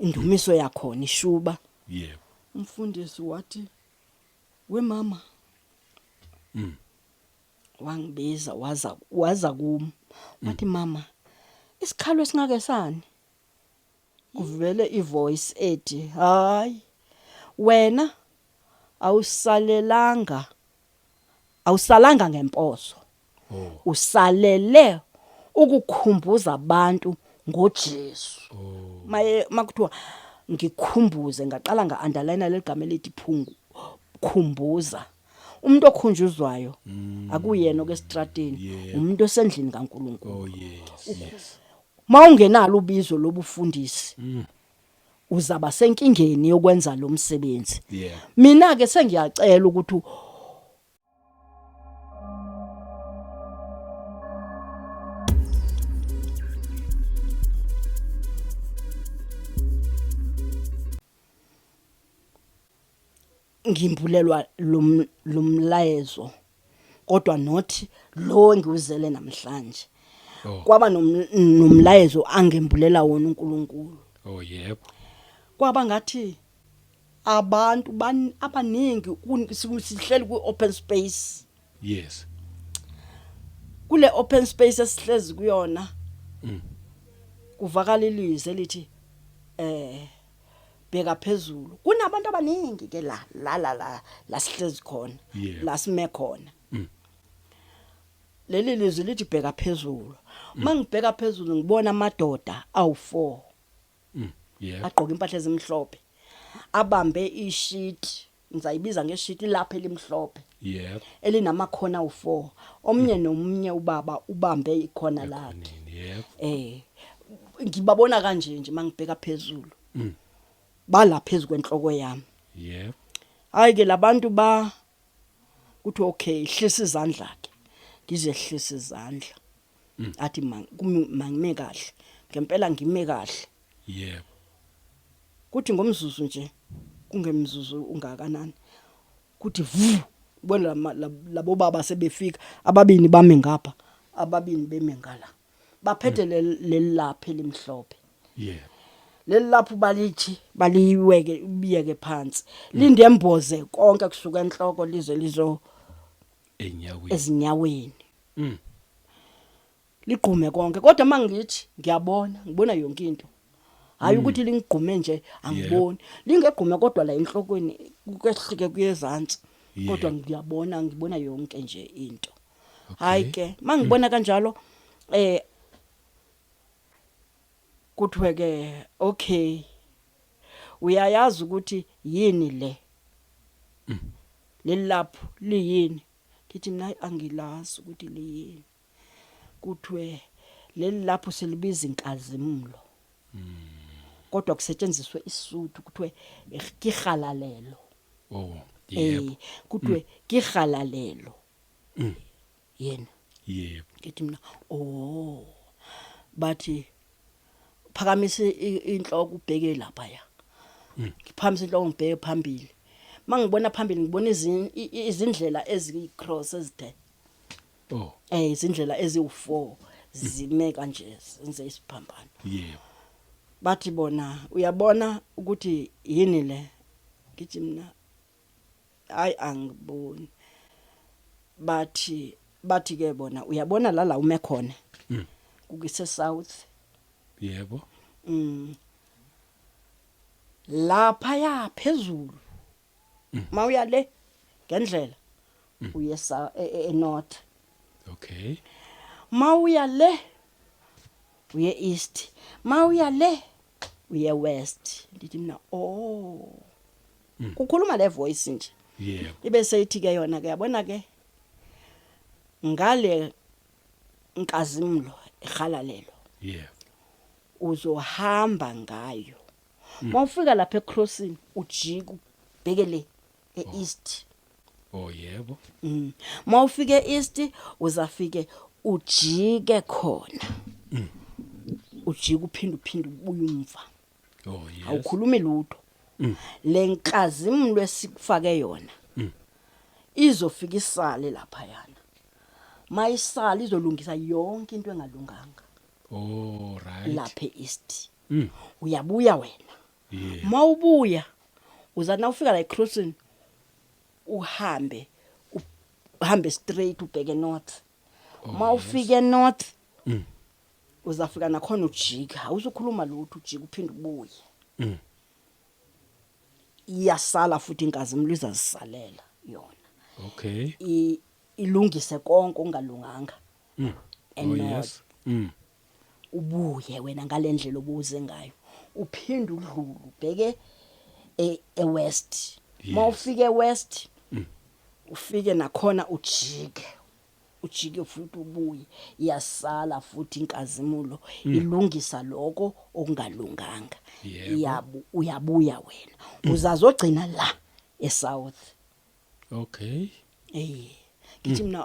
indumiso yakhona ishuba. Yebo. Umfundisi wathi we mama wangibiza waza kum wathi mama isikhalo singake sani kuvele ivoice ethi hayi wena awusalanga ngemposo usalele ukukhumbuza abantu ngoJesu. Makuthiwa ngikhumbuze ngaqala nga-underline legama elithi khumbuza. Umuntu okhunjuzwayo akuyena okestrateni, umuntu osendlini kaNkulunkulu. Oh yes. Mawungenalo ubizo lobufundisi uzaba senkingeni yokwenza lo msebenzi. Yeah. Mina ke sengiyacela ukuthi ngimbulelwa lo mlayezo kodwa not lo engiwuzele namhlanje. Kwaba nomlayezo angembulela wona uNkulunkulu. Oh yebo. Kwaba ngathi abantu abaningi sihleli ku open space. Yes. Kule open space esihlezi kuyona kuvakala ilizwi elithi bheka phezulu. Kunabantu abaningi ke la sihlezi khona, la sime khona. Leli lizwi lithi bheka phezulu. Mangibheka phezulu ngibona amadoda awu4. Yeah. Agqoka impahla ezimhlophe. Abambe isheet, ngizayibiza ngesheet lapha elimhlophe. Yeah. Elinamakhona awu4. Omnye nomunye ubaba ubambe ikhona lakhe. Yeah. Ngibabona kanje nje mangibheka phezulu. Bala phezulu kwenhloko yami. Yeah. Hayi ke labantu kuthi okay hlisa izandla ke. Ngizehlisa izandla. Athi mangime kahle. Ngempela ngime kahle. Yeah. Kuthi ngomzuzu nje kungemzuzu ungakanani. Kuthi vu bona labo baba sebefika ababini bame ngapha ababini beme ngala. Baphethe lelapha elimhlophe. Yeah. Lelapha baliweke ubiyeke phansi. Linde emboze konke kusuka enhloko lizo ezinyaweni. Ligqume konke kodwa mangithi ngibona yonke into. Hayi ukuthi lingigqume nje angiboni. Lingegqume kodwa la enhlokweni kukehlike kuyezantsi. Kodwa ngibona yonke nje into. Hayi ke mangibona kanjalo kuthiwe ke okay uyayazi ukuthi yini le lelapho liyini. Ngithi mina angilazi ukuthi liyini. Kuthiwe lelapho selibiza inkazimulo. Kodwa kusetshenziswe isuthu kuthiwe ikhalalelo. Oh yebo. Kuthiwe ikhalalelo. Yena. Yebo. Ngithi mina bathi phakamise inhloko ubheke lapha ya. Ngiphakamisa inhloko ngibheke phambili. Mangibona phambili ngibona izindlela ezicross ezithe. Izindlela eziwu4 zime kanje senze isiphambano. Yebo. Bathi bona uyabona ukuthi yini le. Ngithi mina hayi angiboni. Bathi ke bona uyabona la ume khona. Kukise south. Yebo. Lapha ya phezulu. Mawuya le ngendlela uyesa enorth. Okay. Mawuya le uye east. Mawuya le uye west. Ndithi mina kukhuluma le voice nje. Yebo. Ibe seyithi ke yona ke yabona ke ngale inkazimulo ikhalalelo. Yeah. Uzohamba ngayo. Mawufika lapha ecrossing ujika ubhekele east. Oh yebo. Mawufike east uzafike ujike khona. Ujika uphinde ubuye umva. Oh yes. Awukhulumi lutho. Lenkazimulo esikufake yona. Izofika isale lapha yana. Mayisala izolungisa yonke into engalunganga. Oh right. Lapha east. Uyabuya wena. Yeah. Mawubuya uzathi nawufika la eCrossing uhambe straight ubheke north. Mawufika enorth uzafika nakhona ujika awuzukhuluma lutho ujika uphinde ubuye. Iyasala futhi inkazimulo izazisalela yona. Okay. Ilungise konke ongalunganga. Oh yes. Ubuye wena ngalendlela obuze ngayo. Uphinde udlule ubheke eWest. Mawufika eWest ufike nakhona ujike futhi ubuye. Iyasala futhi inkazimulo ilungisa lokho okungalunganga. Uyabuya wena. Uzazogcina la eSouth. Okay. Ngithi mina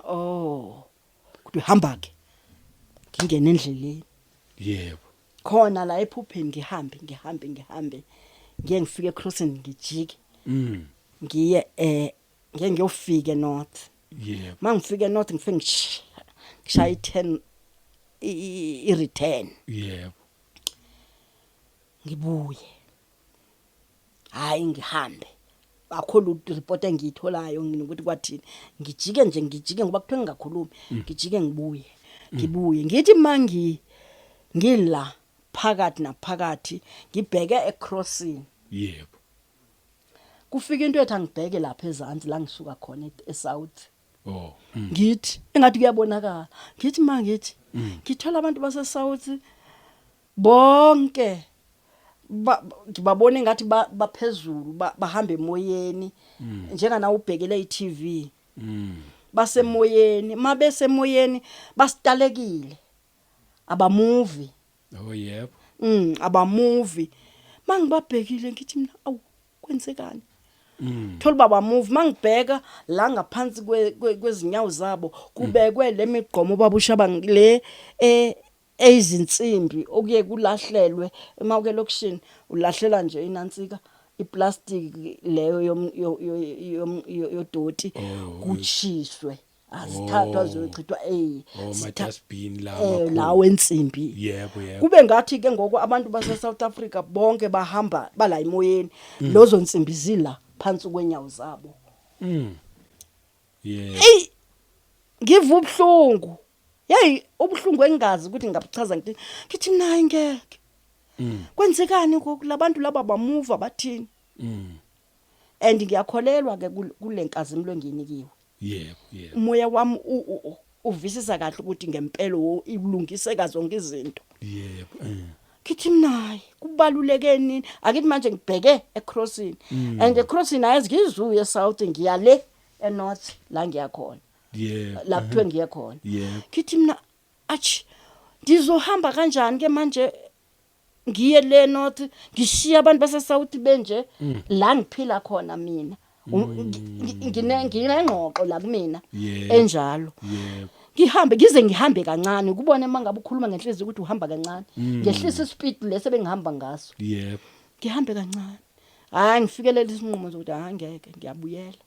kuthi hamba ke. Ngingena endleleni. Yebo. Khona la ephupheni ngihambe. Ngiye ngifike eCrossing ngijike. Ngiye ngiyofika eNorth. Yebo. Mangifika eNorth ngifike ngishaya i10 i-return. Yebo. Ngibuye. Hayi ngihambe. Akho report engiyitholayo nginokuthi kwathini. Ngijike ngoba kuthiwa ngingakhulumi. Ngijike ngibuye. Ngithi mangi ngila phakathi naphakathi ngibheke eCrossing. Yebo. Kufika into ethi angibheke lapha ezantsi la ngisuka khona eSouth. Ngithi engathi kuyabonakala. Ngithi mangithi ngithola abantu baseSouth bonke ngibabone ngathi baphezulu bahamba emoyeni njenga na ubhekele iTV. Basemoyeni mabese emoyeni basitalekile abamovie. Oh yebo. Abamovie mangibabhekile ngithi mina awu kwenzekani. Thola baba move mangibheka la ngaphansi kwezinyawo zabo kubekwe lemigqomo babushaba le ezinsimbi okuye kulahlelwe emawuke lokushini ulahlela nje inansika iplastic leyo yodoti kuchiswe azithathwa zochithwa dustbin la wensimbi. Yebo. Kube ngathi ke ngoku abantu base South Africa bonke bahamba bala emoyeni lozo nsimbi zila phansi kwenyawo zabo. Yeah. Ngivu ubhlungu. Ubhlungu engazi ukuthi ngabuchaza ngithi nayi ngeke. Kwenzekani labantu laba bamove abathini? And ngiyakholelwa ke kulenkazimulo enginikiwe. Yebo. Umoya wami uvisisa kahle ukuthi ngempela ilungiseka zonke izinto. Yebo. Ngithi nayi kubaluleke nini akithi manje ngibheke eCrossing and eCrossing ayazi ngizuye eSouth ngiyale eNorth la ngiyakhona. Yebo. La kuthiwe ngiye khona. Yebo. Ngithi mina ndizohamba kanjani ke manje ngiye le North ngishiya abantu baseSouth benje la ngiphila khona mina. Nginengqoqo la kumina enjalo. Yebo. Ngihambe kancane kubone mangabe ukhuluma ngenhliziyo ukuthi uhamba kancane. Ngehlisa ispeed lese bengihamba ngaso. Yebo. Ngihambe kancane. Hayi ngifikelele isinqumo sokuthi ngeke ngiyabuyela.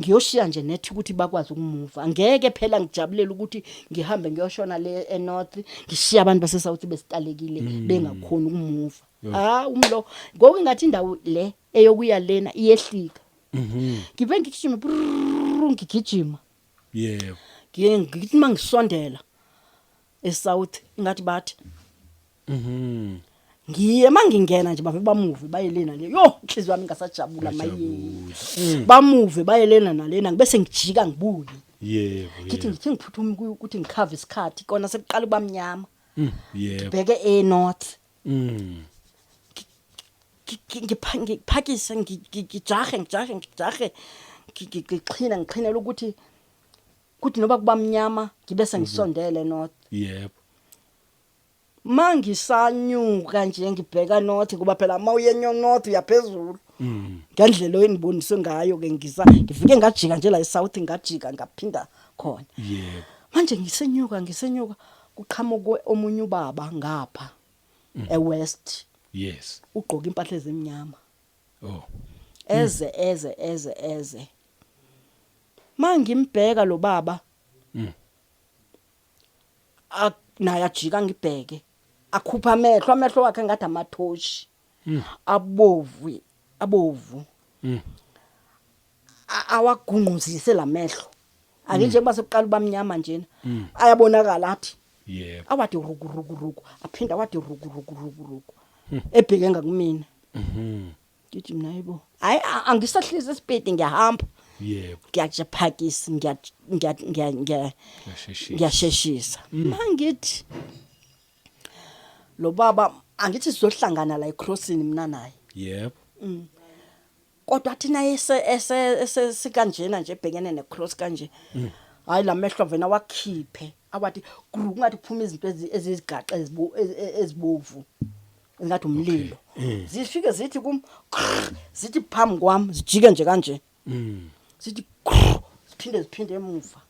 Ngiyoshiya nje nethi ukuthi bakwazi ukumuva. Angeke phela ngijabulela ukuthi ngihambe ngiyoshona le eNorth ngishiya abantu baseSouth besitalekile bengakhona ukumuva. Umlo ngoku ngathi indawo le eyokuya lena iyehlika. Ngibe ngigijima ngigijima. Yebo. Ngithi mangisondela eSouth ngathi bathi ngiye mangingena nje bave bamuve bayelena le inhliziyo yami ngasajabula maye bamuve bayelena nalena ngibese ngijika ngibuye. Yebo. Ngithi ngiphuthuma ukuthi ngikhave isikhathi kona sekuqala ubamnyama. Yebo. Bheke eNorth. Ngiphakise ngijahe ngixhinela ukuthi noba kubamnyama ngibese ngisondele North. Yebo. Mangisanyuka nje ngibheka North kuba phela mawuyenyo North uyaphezulu. Ngendlela oyiniboniswe ngayo ke ngifike ngajika nje la eSouth ngajika ngaphinda khona. Yebo. Manje ngisenyuka kuqhamuke omunye ubaba ngapha eWest. Yes. Ugqoka impahla ezimnyama. Eze. Mangimbheka lo baba. Naye ajika ngibheke. Akhupha amehlo wakhe ngathi amathoshi. abovu Mm. awagungquzise lamehlo ake njengoba sekuqala bamnyama njena ayabonakala athi Yebo. awathi ruku aphinda wathi ruku ebheke ngakumina ngithi mina yibo hayi angisahlisa isipedi ngiyahamba Yebo. ngiyajaphakisa Yasheshisa. ngiyasheshisa mangithi lo baba angithi sizohlangana la ecrossini mina naye Yebo. kodwa thina ese sikanjena nje ebhekene necross kanje hayi lamehlo vena wakhiphe awathi kungathi kuphuma izinto ezizigaqa ezibovu engathi umlilo zifike zithi zithi phambi kwami zijike nje kanje zithi ziphinde emuva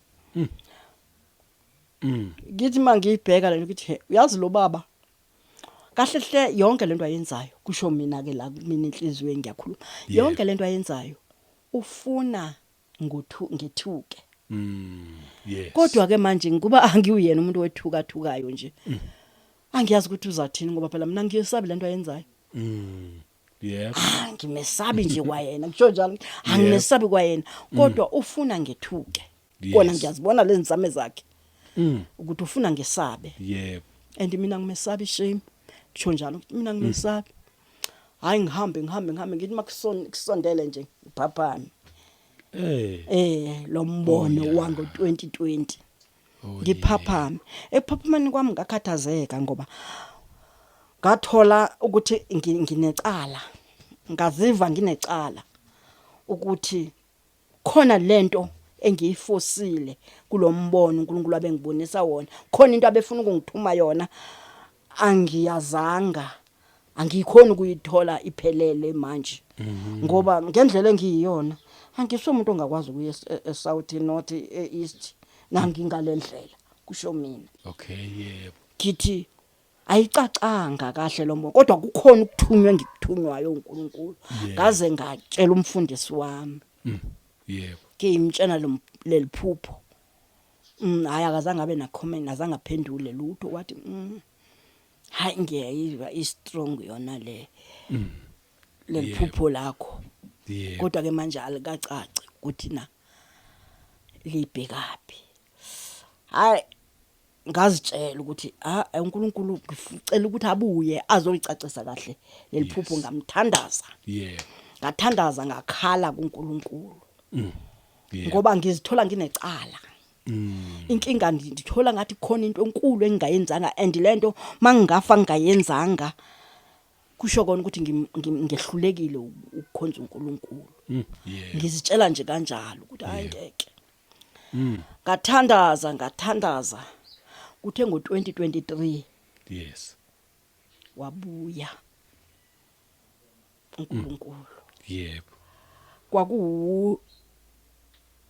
ngithi mangiyibheka lento ukuthi uyazi lo baba kahle hle yonke lento ayenzayo kusho mina ke la mina inhliziyo ngiyakhuluma yonke lento ayenzayo ufuna ngithuke Yes. kodwa ke manje kuba angiyuyena umuntu wethukayo nje angiyazi ukuthi uzathini ngoba phela mina ngiyesabi lento ayenzayo Yebo. ngimesabi nje kwayena kusho njalo angimesabi kwayena kodwa ufuna ngithuke kona ngiyazibona lezi nzame zakhe ukuthi ufuna ngesabe Yebo. and mina ngimesabi shame kusho njalo mina ngimesabi hayi ngihambe ngithi makusondele nje uphaphami lo mbono wango 2020 ngiphaphami ephaphumani kwami ngakhathazeka ngoba ngathola ukuthi nginecala ngaziva nginecala ukuthi khona lento engiyifosile kulombono uNkulunkulu abengibonisa wona khona into abefuna ukungithuma yona angiyazanga angikhona ukuyithola iphelele manje ngoba ngendlela engiyiyona angiso umuntu ongakwazi ukuya eSouth North eEast nangingalendlela kusho mina Okay, yebo. ngithi ayicacanga kahle lo mbono kodwa kukhona ukuthunywa ngikuthunywayo uNkulunkulu ngaze ngatshela umfundisi wami Yebo. ngimtshela leliphupho hayi akazange abe na comment azange aphendule lutho wathi hayi ngiyayiva istrong yona leliphupho lakho Yebo. kodwa ke manje alikacaci ukuthi na libhekapi hayi ngazitshela ukuthi uNkulunkulu ngicela ukuthi abuye azolicacisa kahle leliphupho ngamthandaza Yebo. ngathandaza ngakhala kuNkulunkulu Yebo. ngoba ngizithola nginecala inkinga ndithola ngathi khona into enkulu engingayenzanga and lento mangingafa ngingayenzanga kusho kona ukuthi ngehlulekile ukukhonza uNkulunkulu ngizitshela nje kanjalo ukuthi hayi ngeke ngathandaza kuthe ngo2023 Yes. wabuya uNkulunkulu Yebo. kwaku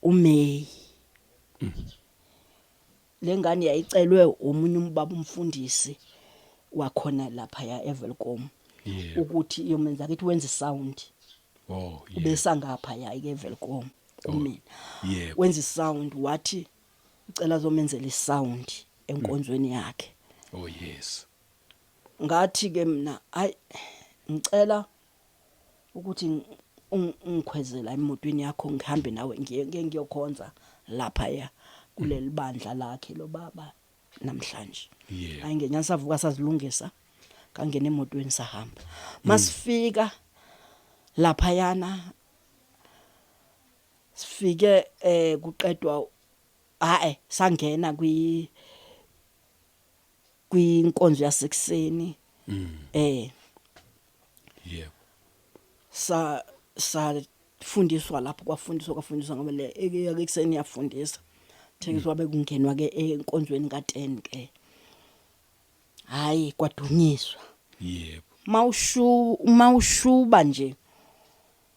uMay lengane yayicelwe umunye umbaba umfundisi wakhona lapha ya Evelcom Yebo. ukuthi iyomenza ukuthi wenze sound Oh, yebo. ubesa ngapha ya eVelcom kumina Yebo. wenza sound wathi ucela zomenzela isound enkonzweni yakhe Oh, yes. ngathi ke mina hayi ngicela ukuthi ungikhwezela emotweni yakho ngihambe nawe ngiyokhonza lapha ya kuleli bandla lakhe lo baba namhlanje Yebo. hayi ngenya savuka sazilungisa kangena emotweni sahamba masifika lapha yana sifike kuqedwa sangena kwinkonzo yasekuseni Yebo. fundiswa lapho kwafundiswa ngoba le ekuseni yafundisa thekiswa bekungenwa ke enkonzweni ka10 ke hayi kwadunyiswa Yebo. mawushuba nje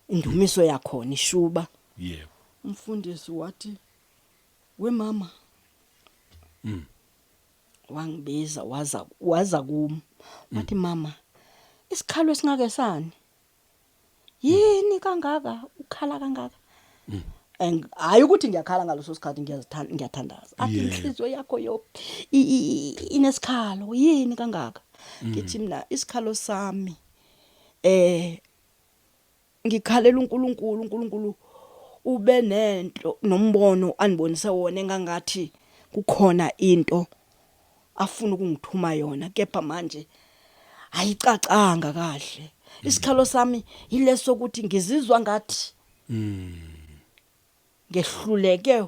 indumiso yakhona ishuba Yebo. umfundisi wathi we mama wangibiza waza kum wathi mama isikhalo singake sani yini kangaka ukhala kangaka hayi ukuthi ngiyakhala ngaloso sikhathi ngiyathandaza athi inhliziyo yakho inesikhalo yini kangaka ngithi mina isikhalo sami ngikhalela uNkulunkulu ube nento nombono anibonise wona engangathi kukhona into afuna ukungithuma yona, kepha manje ayicacanga kahle. Isikhalo sami yileso ukuthi ngizizwa ngathi ngehluleke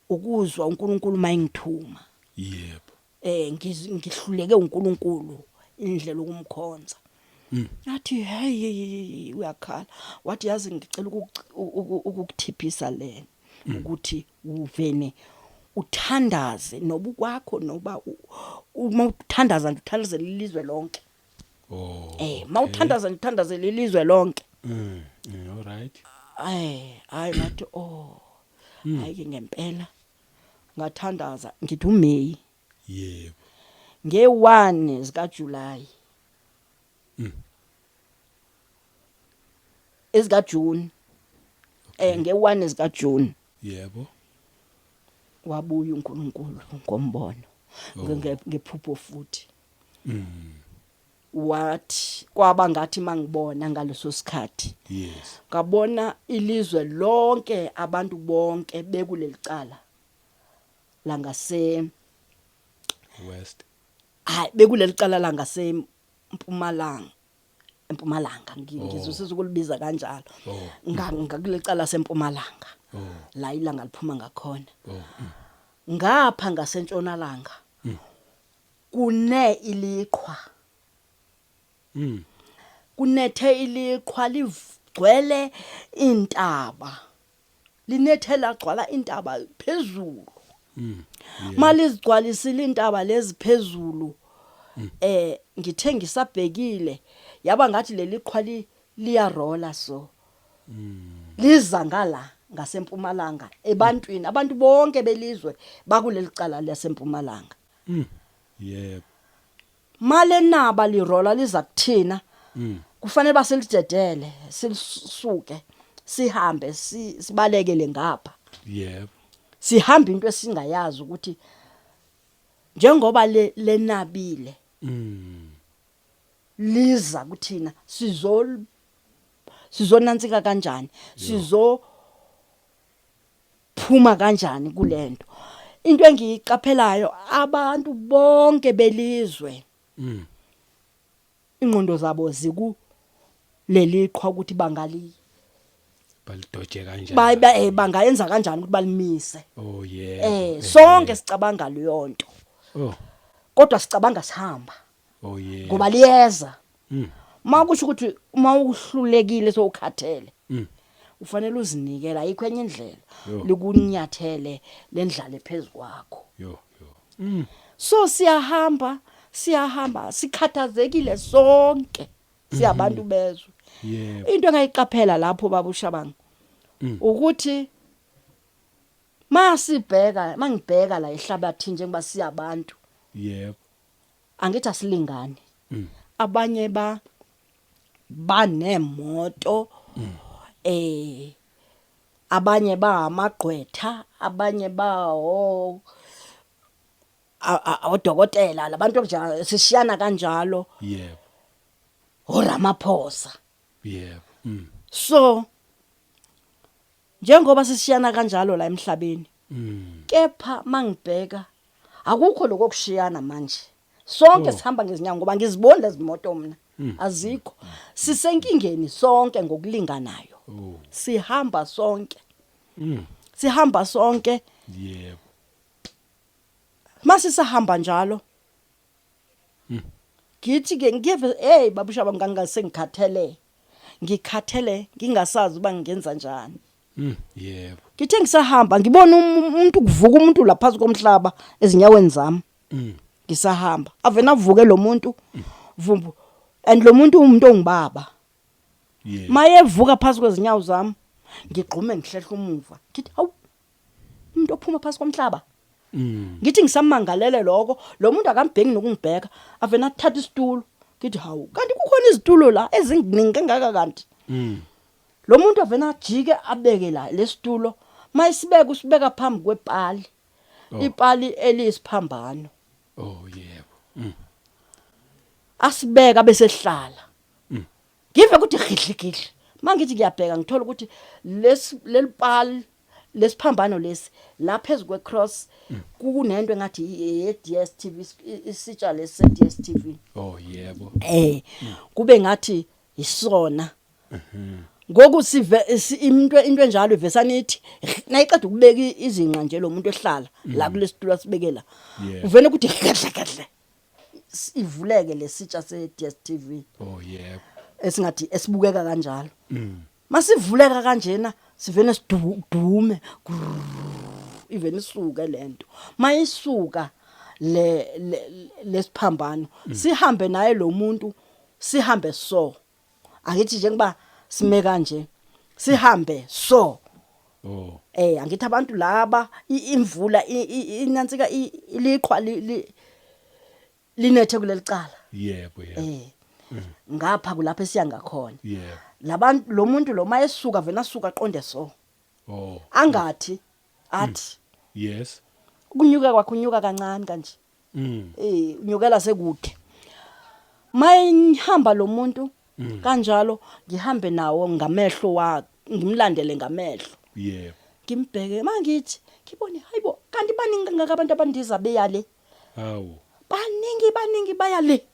ukuzwa uNkulunkulu mayengithuma. Yebo. Ngihluleke uNkulunkulu indlela ukumkhonza. Nathi hey uyakhala. Wathi yazi ngicela ukukuthiphisa lena ukuthi uvene uthandaze nobukwakho noba uma uthandaza uthandaze lelizwe lonke. Mawuthandaza uthandaze lelizwe lonke. All right. Hayi ngathi hayi ngempela ngathandaza ngithi uMay. Yebo. Nge1 zika July. Ezika June. Nge1 zika June. Yebo. Wabuya uNkulunkulu ngombono. Ngephupho futhi. Wathi kwaba ngathi mangibona ngaleso sikhathi. Yes. Ngabona ilizwe lonke abantu bonke bekuleli cala la ngase West. hayi bekuleli cala la ngase Mpumalanga ngizosiza ukulibiza kanjalo. Ngakuleli cala seMpumalanga. La ilanga liphuma ngakhona. Ngapha ngasentshonalanga. Kune iliqhwa. Kunethe iliqhwa ligcwele intaba. Linethe lagcwala intaba phezulu. Malizigcwalisile intaba lezi phezulu. Ngithe ngisabhekile yaba ngathi leli qhwa liyarola so. Liza ngala ngaseMpumalanga ebantwini abantu bonke belizwe bakuleli cala laseMpumalanga. Yebo. Male naba lirola liza kuthina. Kufanele baselidedele silisuke sihambe sibalekele ngapha. Yebo. Sihamba into esingayazi ukuthi njengoba lenabile liza kuthina sizonantsika kanjani, phuma kanjani kulento. Into engiyiqaphelayo abantu bonke belizwe ingqondo zabo ziku leli qhwa ukuthi balidoje kanjani. Bangayenza kanjani ukuthi balimise. Oh yeah. Sonke sicabanga leyo nto. Kodwa sicabanga sihamba. Oh yeah. Ngoba liyeza. Makusho ukuthi uma uhlulekile sowukhathele. Ufanele uzinikela ayikho enye indlela likunyathele lendlala phezukwakho. So siyahamba sikhathazekile sonke siyabantu bezwe. Into engayiqaphela lapho babushabanga ukuthi mangibheka la ehlabathini njengoba siyabantu. Yebo. Angithi asilingani. Abanye banemoto abanye amagqwetha abanye odokotela labantu nje sishiyana kanjalo. Yebo. oRamaphosa. Yebo. So njengoba sishiyana kanjalo la emhlabeni. Kepha mangibheka akukho lokushiyana manje. Sonke sihamba ngezinyawo ngoba ngizibona lezi moto mina. Azikho. Sisenkingeni sonke ngokulinganayo. Sihamba sonke. Sihamba sonke. Yebo. Mase sihamba njalo. Ngithi ke ngiyeve babushaba ngangase ngikhathele ngingasazi uba ngenza njani. Yebo. Ngithe ngisahamba ngibona umuntu kuvuka umuntu laphansi komhlaba ezinyaweni zami. Ngisahamba avena avuke lo muntu vumbu and lo muntu umuntu ongibaba. Yebo. Mayevuka phansi kwezinyawo zami ngigqume ngihlehla umuva. Ngithi hawu umuntu ophuma phansi komhlaba. Ngithi ngisamangalele lokho lo muntu akambheki nokungibheka avena athatha isitulo. Ngithi hawu kanti kukhona izitulo la eziningi kangaka kanti. Lo muntu avena ajike abeke la lesitulo mayisibeka usibeka phambi kwepali. Ipali elisiphambano. Oh yebo. Asibeka bese hlala. ngive ukuthi gidligidli mangithi ngiyabheka ngithola ukuthi lelipali lesiphambano lesi la phezulu kwecross kunento engathi i-DSTV isitsha lesi DSTV Oh yebo. kube ngathi isona ngoku sive into enjalo ivesanithi nayiqeda ukubeka izinqa nje lo muntu ehlala la kulesitulo sibekela uvene ukuthi gadla ivuleke lesitsha se-DSTV Oh yebo. esingathi esibukeka kanjalo masivuleka kanjena sivene sidume ivene isuka lento mayisuka lesiphambano sihambe naye lo muntu sihambe so angithi njengoba sime kanje sihambe so Oh angithi abantu laba imvula inansika iliqhwa linethe kulelicala yebo yebo. ngapha kulapho esiya ngakhona Yebo. labantu lo muntu lo mayesuka vena asuka aqonde so Oh angathi athi yes. ukunyuka kwakhe unyuka kancane kanje Mm. unyukela sekude mayihamba lo muntu kanjalo ngihambe nawo ngamehlo wakhe ngimlandele ngamehlo Yebo. ngimbheke mangithi ngibone hayibo kanti baningi ngakabantu abandiza beyale Hawu. baningi bayale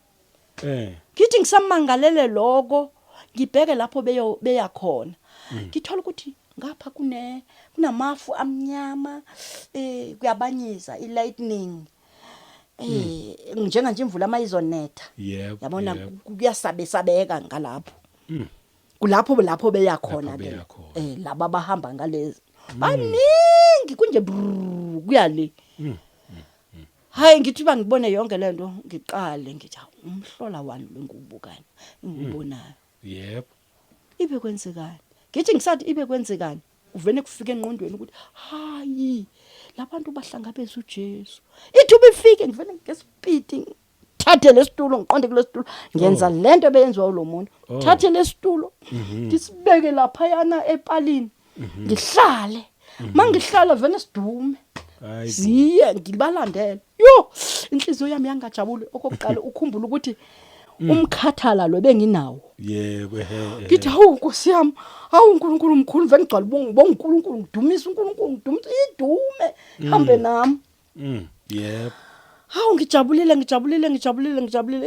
ngithi ngisamangalele lokho ngibheke lapho beya khona ngithola ukuthi ngapha kunamafu amnyama kuyabanyiza ilightning njenga nje imvula mayizonetha Yebo. yabona kuyasabeka ngalapho kulapho beya khona ke laba bahamba ngalezi baningi kunje kuyale hayi ngithi bangibone yonke lento ngiqale ngithi umhlola wani lengubukani ngibonayo Yebo. ibe kwenzekani ngithi ngisathi ibe kwenzekani uvene kufika enqondweni ukuthi hayi labantu bahlangabeza uJesu ithi ubifike ngivene ngespeed thathe lesitulo ngiqonde kulesitulo ngenza lento ebeyenziwa lo muntu thathe lesitulo ngisibeke lapha yana epalini ngihlale mangihlala vene sidume ziye ngibalandela yo inhliziyo yami yangajabule okokuqala ukhumbula ukuthi umkhathala lo benginawo Yebo. ngithi hawu Nkosi yami hawu uNkulunkulu omkhulu vele ngicala bonga uNkulunkulu ngidumisa uNkulunkulu ngidumisa idume hambe nami Yebo. hawu ngijabulile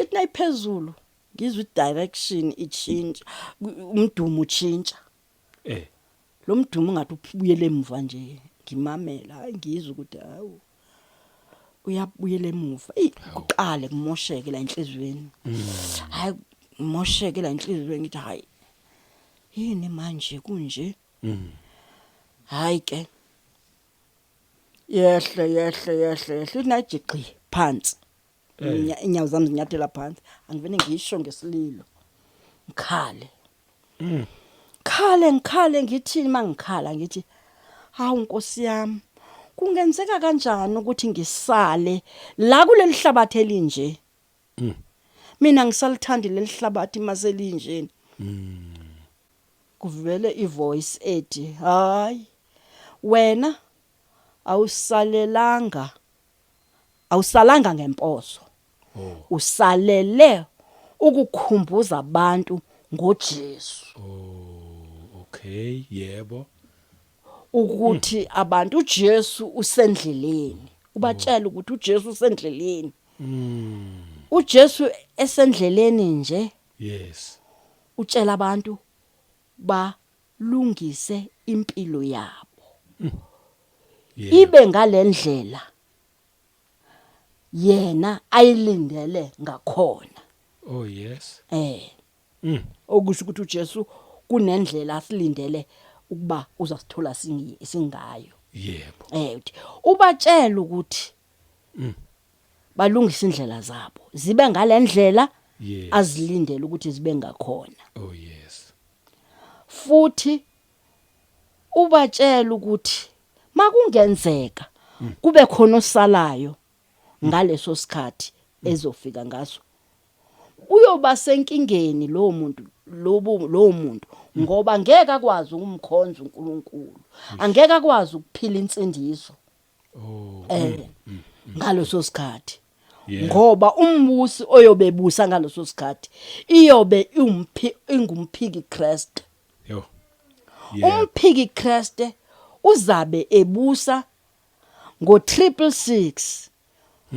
ethi nayiphezulu ngizwe direction ichange umdumo utshintsha lo mdumo ngathi ubuyele emuva nje ngimamela hayi ngizwe ukuthi hawu uyabuyela emuva kuqale kumosheke la enhlizweni hayi mosheke la enhlizweni ngithi hayi yini manje kunje hayi ke yehle najiqi phansi inyawo zami zinyathela phansi angivene ngisho ngesililo ngikhale ngithi mangikhala ngithi hawu Nkosi yami kungenzeka kanjani ukuthi ngisale la kuleli hlabathi elinje mina ngisalithanda leli hlabathi maselinjeni kuvele ivoice ethi hayi wena awusalanga ngemposo usalele ukukhumbuza abantu ngoJesu Okay yebo ukuthi abantu uJesu usendleleni ubatshela ukuthi uJesu usendleleni uJesu esendleleni nje yes utshela abantu balungise impilo yabo ibe ngalendlela yena ayilindele ngakhona oh yes okusho ukuthi uJesu kunendlela asilindele ukuba uzasithola singayo yebo ubatshela ukuthi balungisa indlela zabo zibe ngalendlela azilindele ukuthi zibe ngakhona oh yes futhi ubatshela ukuthi makungenzeka kube khona osalayo ngaleso sikhathi ezofika ngaso uyoba senkingeni lo muntu ngoba ngeke akwazi ukumkhonza uNkulunkulu angeke akwazi ukuphila insindiso ngaleso sikhathi Yeah. ngoba umbusi oyobebusa ngaloso sikhathi iyobe ingumphiki Christ. Yo. Yeah. Umphiki Christ uzabe ebusa ngo-666.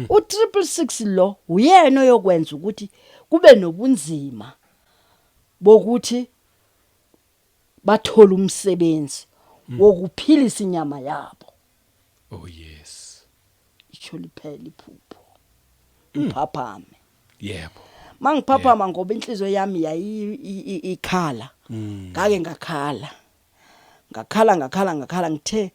U-666 lo uyena oyokwenza ukuthi kube nobunzima bokuthi bathola umsebenzi wokuphilisa inyama yabo. Oh yes. Itsho liphela iphupho. Ngiphaphame. Yebo. Mangiphaphama ngoba inhliziyo yami ikhala. Ngake ngakhala ngithe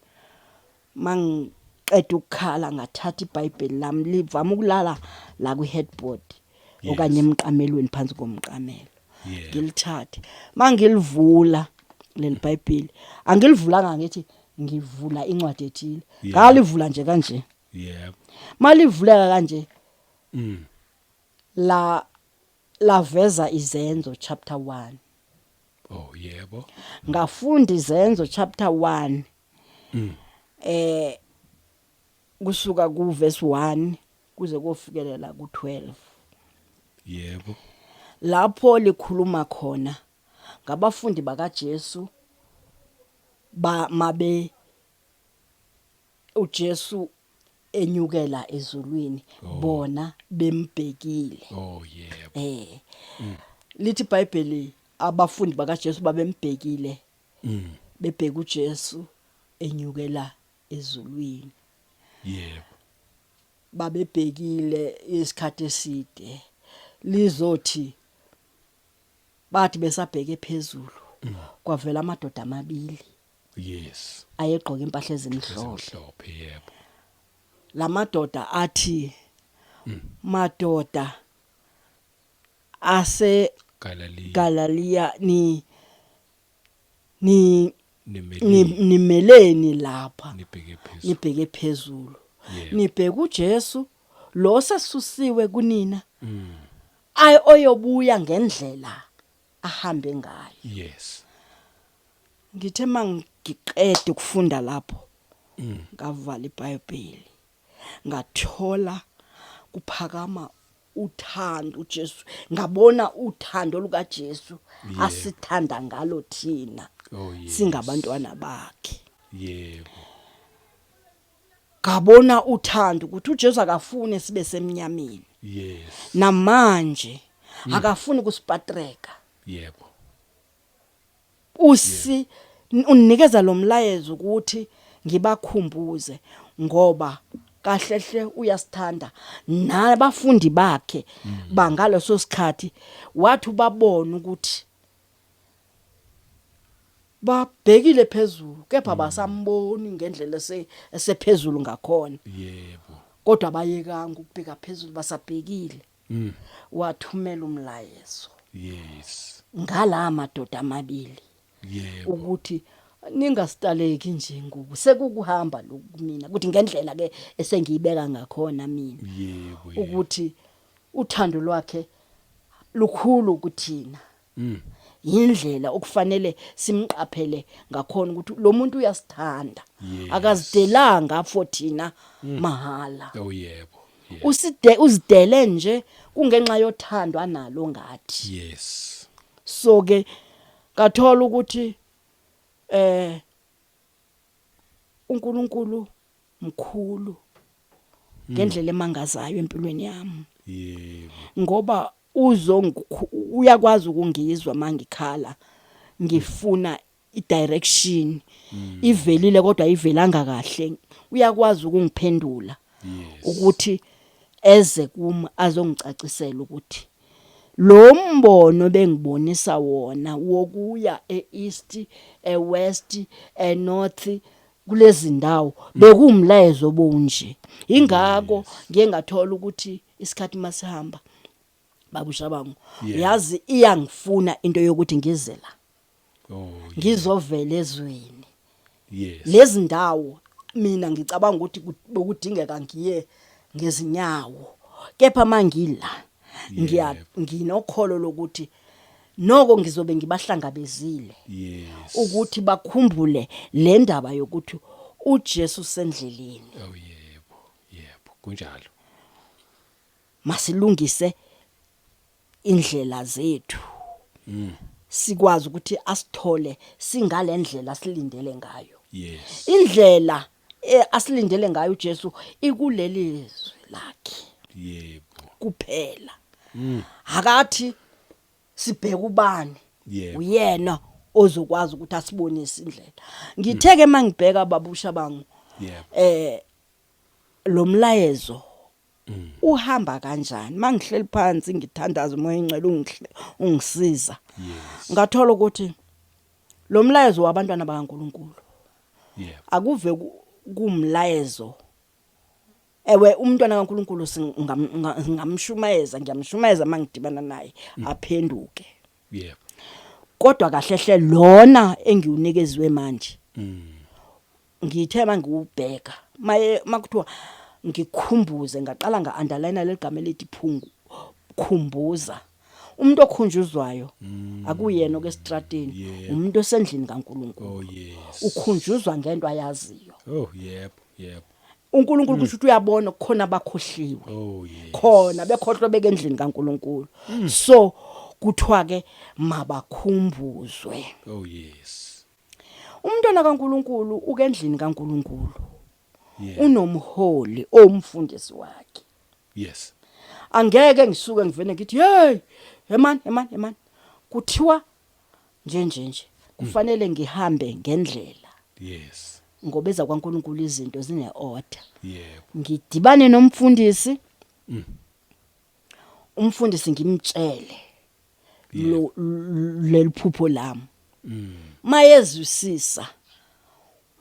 mangiqeda ukukhala ngathatha iBhayibheli lami livama ukulala la ku headboard okanye emqamelweni phansi komqamelo. Yeah. Ngilithathe mangilivula leli Bhayibheli angilivulanga ngithi ngivula incwadi ethile ngalivula nje kanje. Yebo. Malivuleka kanje Mm. laveza izenzo chapter 1. Oh yebo. Ngafunda izenzo chapter 1 Mm. kusuka ku verse 1 kuze kofikelela ku 12. Yebo. Lapho likhuluma khona ngabafundi bakaJesu mabe uJesu enyukela ezulwini bona bembhekile. Oh yebo. Lithi iBhayibheli abafundi bakaJesu babembhekile bebheka uJesu enyukela ezulwini. Yebo. Babebhekile isikhathi eside lizothi bathi besabheke phezulu kwavela amadoda amabili Yes. ayegqoka impahla ezimhlophe. Mhlophe yebo. Lamadoda athi madoda ase Galilee nimeleni lapha nibheke phezulu nibheke uJesu lo sasusiwe kunina oyobuya ngendlela ahambe ngayo. Yes. Ngithe mangiqede ukufunda lapho ngavala iBhayibheli ngathola kuphakama uthando uJesu ngabona uthando lukaJesu asithanda ngalo thina singabantwana bakhe. Yebo. Ngabona uthando ukuthi uJesu akafuni sibe semnyameni. Yes. Namanje akafuni kusipatreka. Yebo. Unikeza lo mlayezo ukuthi ngibakhumbuze ngoba kahlehle uyasithanda nabafundi bakhe bangaloso sikhathi wathi babona ukuthi babhekile phezulu kepha basamboni ngendlela esephezulu ngakhona. Yebo. Kodwa bayekanga ukubheka phezulu basabhekile. Wathumela umlayezo. Yes. Ngala madoda amabili. Yebo. Ukuthi ningastaleki nje ngoku sekukuhamba lokumina ukuthi ngendlela ke esengiyibeka ngakhona mina. Yebo. Ukuthi uthando lwakhe lukhulu kuthina. Indlela okufanele simqaphele ngakhona ukuthi lo muntu uyasithanda akazidelanga fothina mahala. Oh yebo. Uzidele nje kungenxa yothandwa nalo ngathi. Yes. So ke kathola ukuthi uNkulunkulu mkhulu ngendlela emangazayo empilweni yami. Yebo. Ngoba uyakwazi ukungizwa mangikhala ngifuna idirection ivelile kodwa ivelanga kahle uyakwazi ukungiphendula ukuthi eze kuma azongicacisela ukuthi lo mbono bengibonisa wona wokuya eEast eWest eNorth kulezi ndawo bekumlayezo obunje. Ingakho ngiye ngathola ukuthi isikhathi masihamba babushabangu yazi iyangifuna into yokuthi ngize la. Ngizovela ezweni. Yes. Lezi ndawo mina ngicabanga ukuthi bekudingeka ngiye ngezinyawo kepha mangila nginokholo lokuthi noko ngizobe ngibahlangabezile. Yes. Ukuthi bakhumbule le ndaba yokuthi uJesu sendleleni. Oh yebo. Yebo kunjalo. masilungise indlela zethu sikwazi ukuthi asithole singalendlela silindele ngayo. Yes. Indlela asilindele ngayo uJesu ikuleli lizwi lakhe Yebo. kuphela. Akathi sibheke ubani. Yebo. Uyena ozokwazi ukuthi asibonise indlela. Ngitheke mangibheka babusha bangu. Yebo. Lo mlayezo uhamba kanjani? Mangihleli phansi ngithandaza umoya ingcwele ungisiza. Yes. Ngathola ukuthi lo mlayezo wabantwana bakaNkuluNkulu Yebo. akuve kumlayezo. Ewe umntwana kaNkuluNkulu ngamshumayeza, ngiyamshumayeza mangidibana naye aphenduke. Yebo. Kodwa kahlehle lona engiwunikezwe manje. Ngithe mangiwubheka makuthiwa ngikhumbuze ngaqala nga-underline leligama elithi khumbuza. Umuntu okhunjuzwayo akuyena okestrateni, umuntu osendlini kaNkuluNkulu. Oh yes. Ukhunjuzwa ngento ayaziyo. Oh yebo, yebo. uNkulunkulu kusho ukuthi uyabona khona abakhohliwe. Oh yes. Khona bekhohlwe bekendlini kaNkulunkulu. So kuthiwa ke mabakhumbuzwe. Oh yes. Umntwana kaNkulunkulu ukendlini kaNkulunkulu. Yeah. Unomholi omfundisi wakhe. Yes. Angeke ngisuke ngivene ngithi hey eman kuthiwa nje kufanele ngihambe ngendlela. Yes. Ngoba eza kwaNkulunkulu izinto zine order. Yebo. Ngidibane nomfundisi. Umfundisi ngimtshele lo leliphupho lami. Mayezwisisa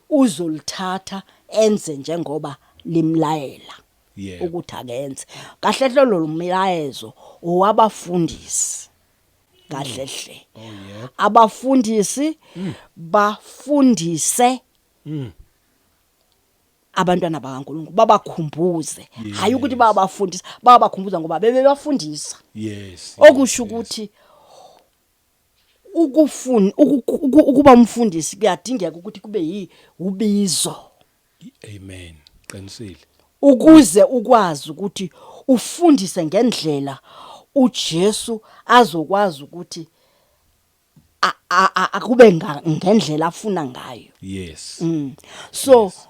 uzolithatha enze njengoba limlayela. Yeah. Ukuthi akenze kahlehle lo mlayezo owabafundisi kahlehle. Oh yeah. Abafundisi bafundise abantwana bakaNkulunkulu babakhumbuze. Hayi ukuthi babafundisa babakhumbuza ngoba bebebafundisa. Yes. Okusho ukuthi ukuba umfundisi kuyadingeka ukuthi kube ubizo. Amen. Qinisile. Ukuze ukwazi ukuthi ufundise ngendlela uJesu azokwazi ukuthi akube ngendlela afuna ngayo. Yes. So Yes.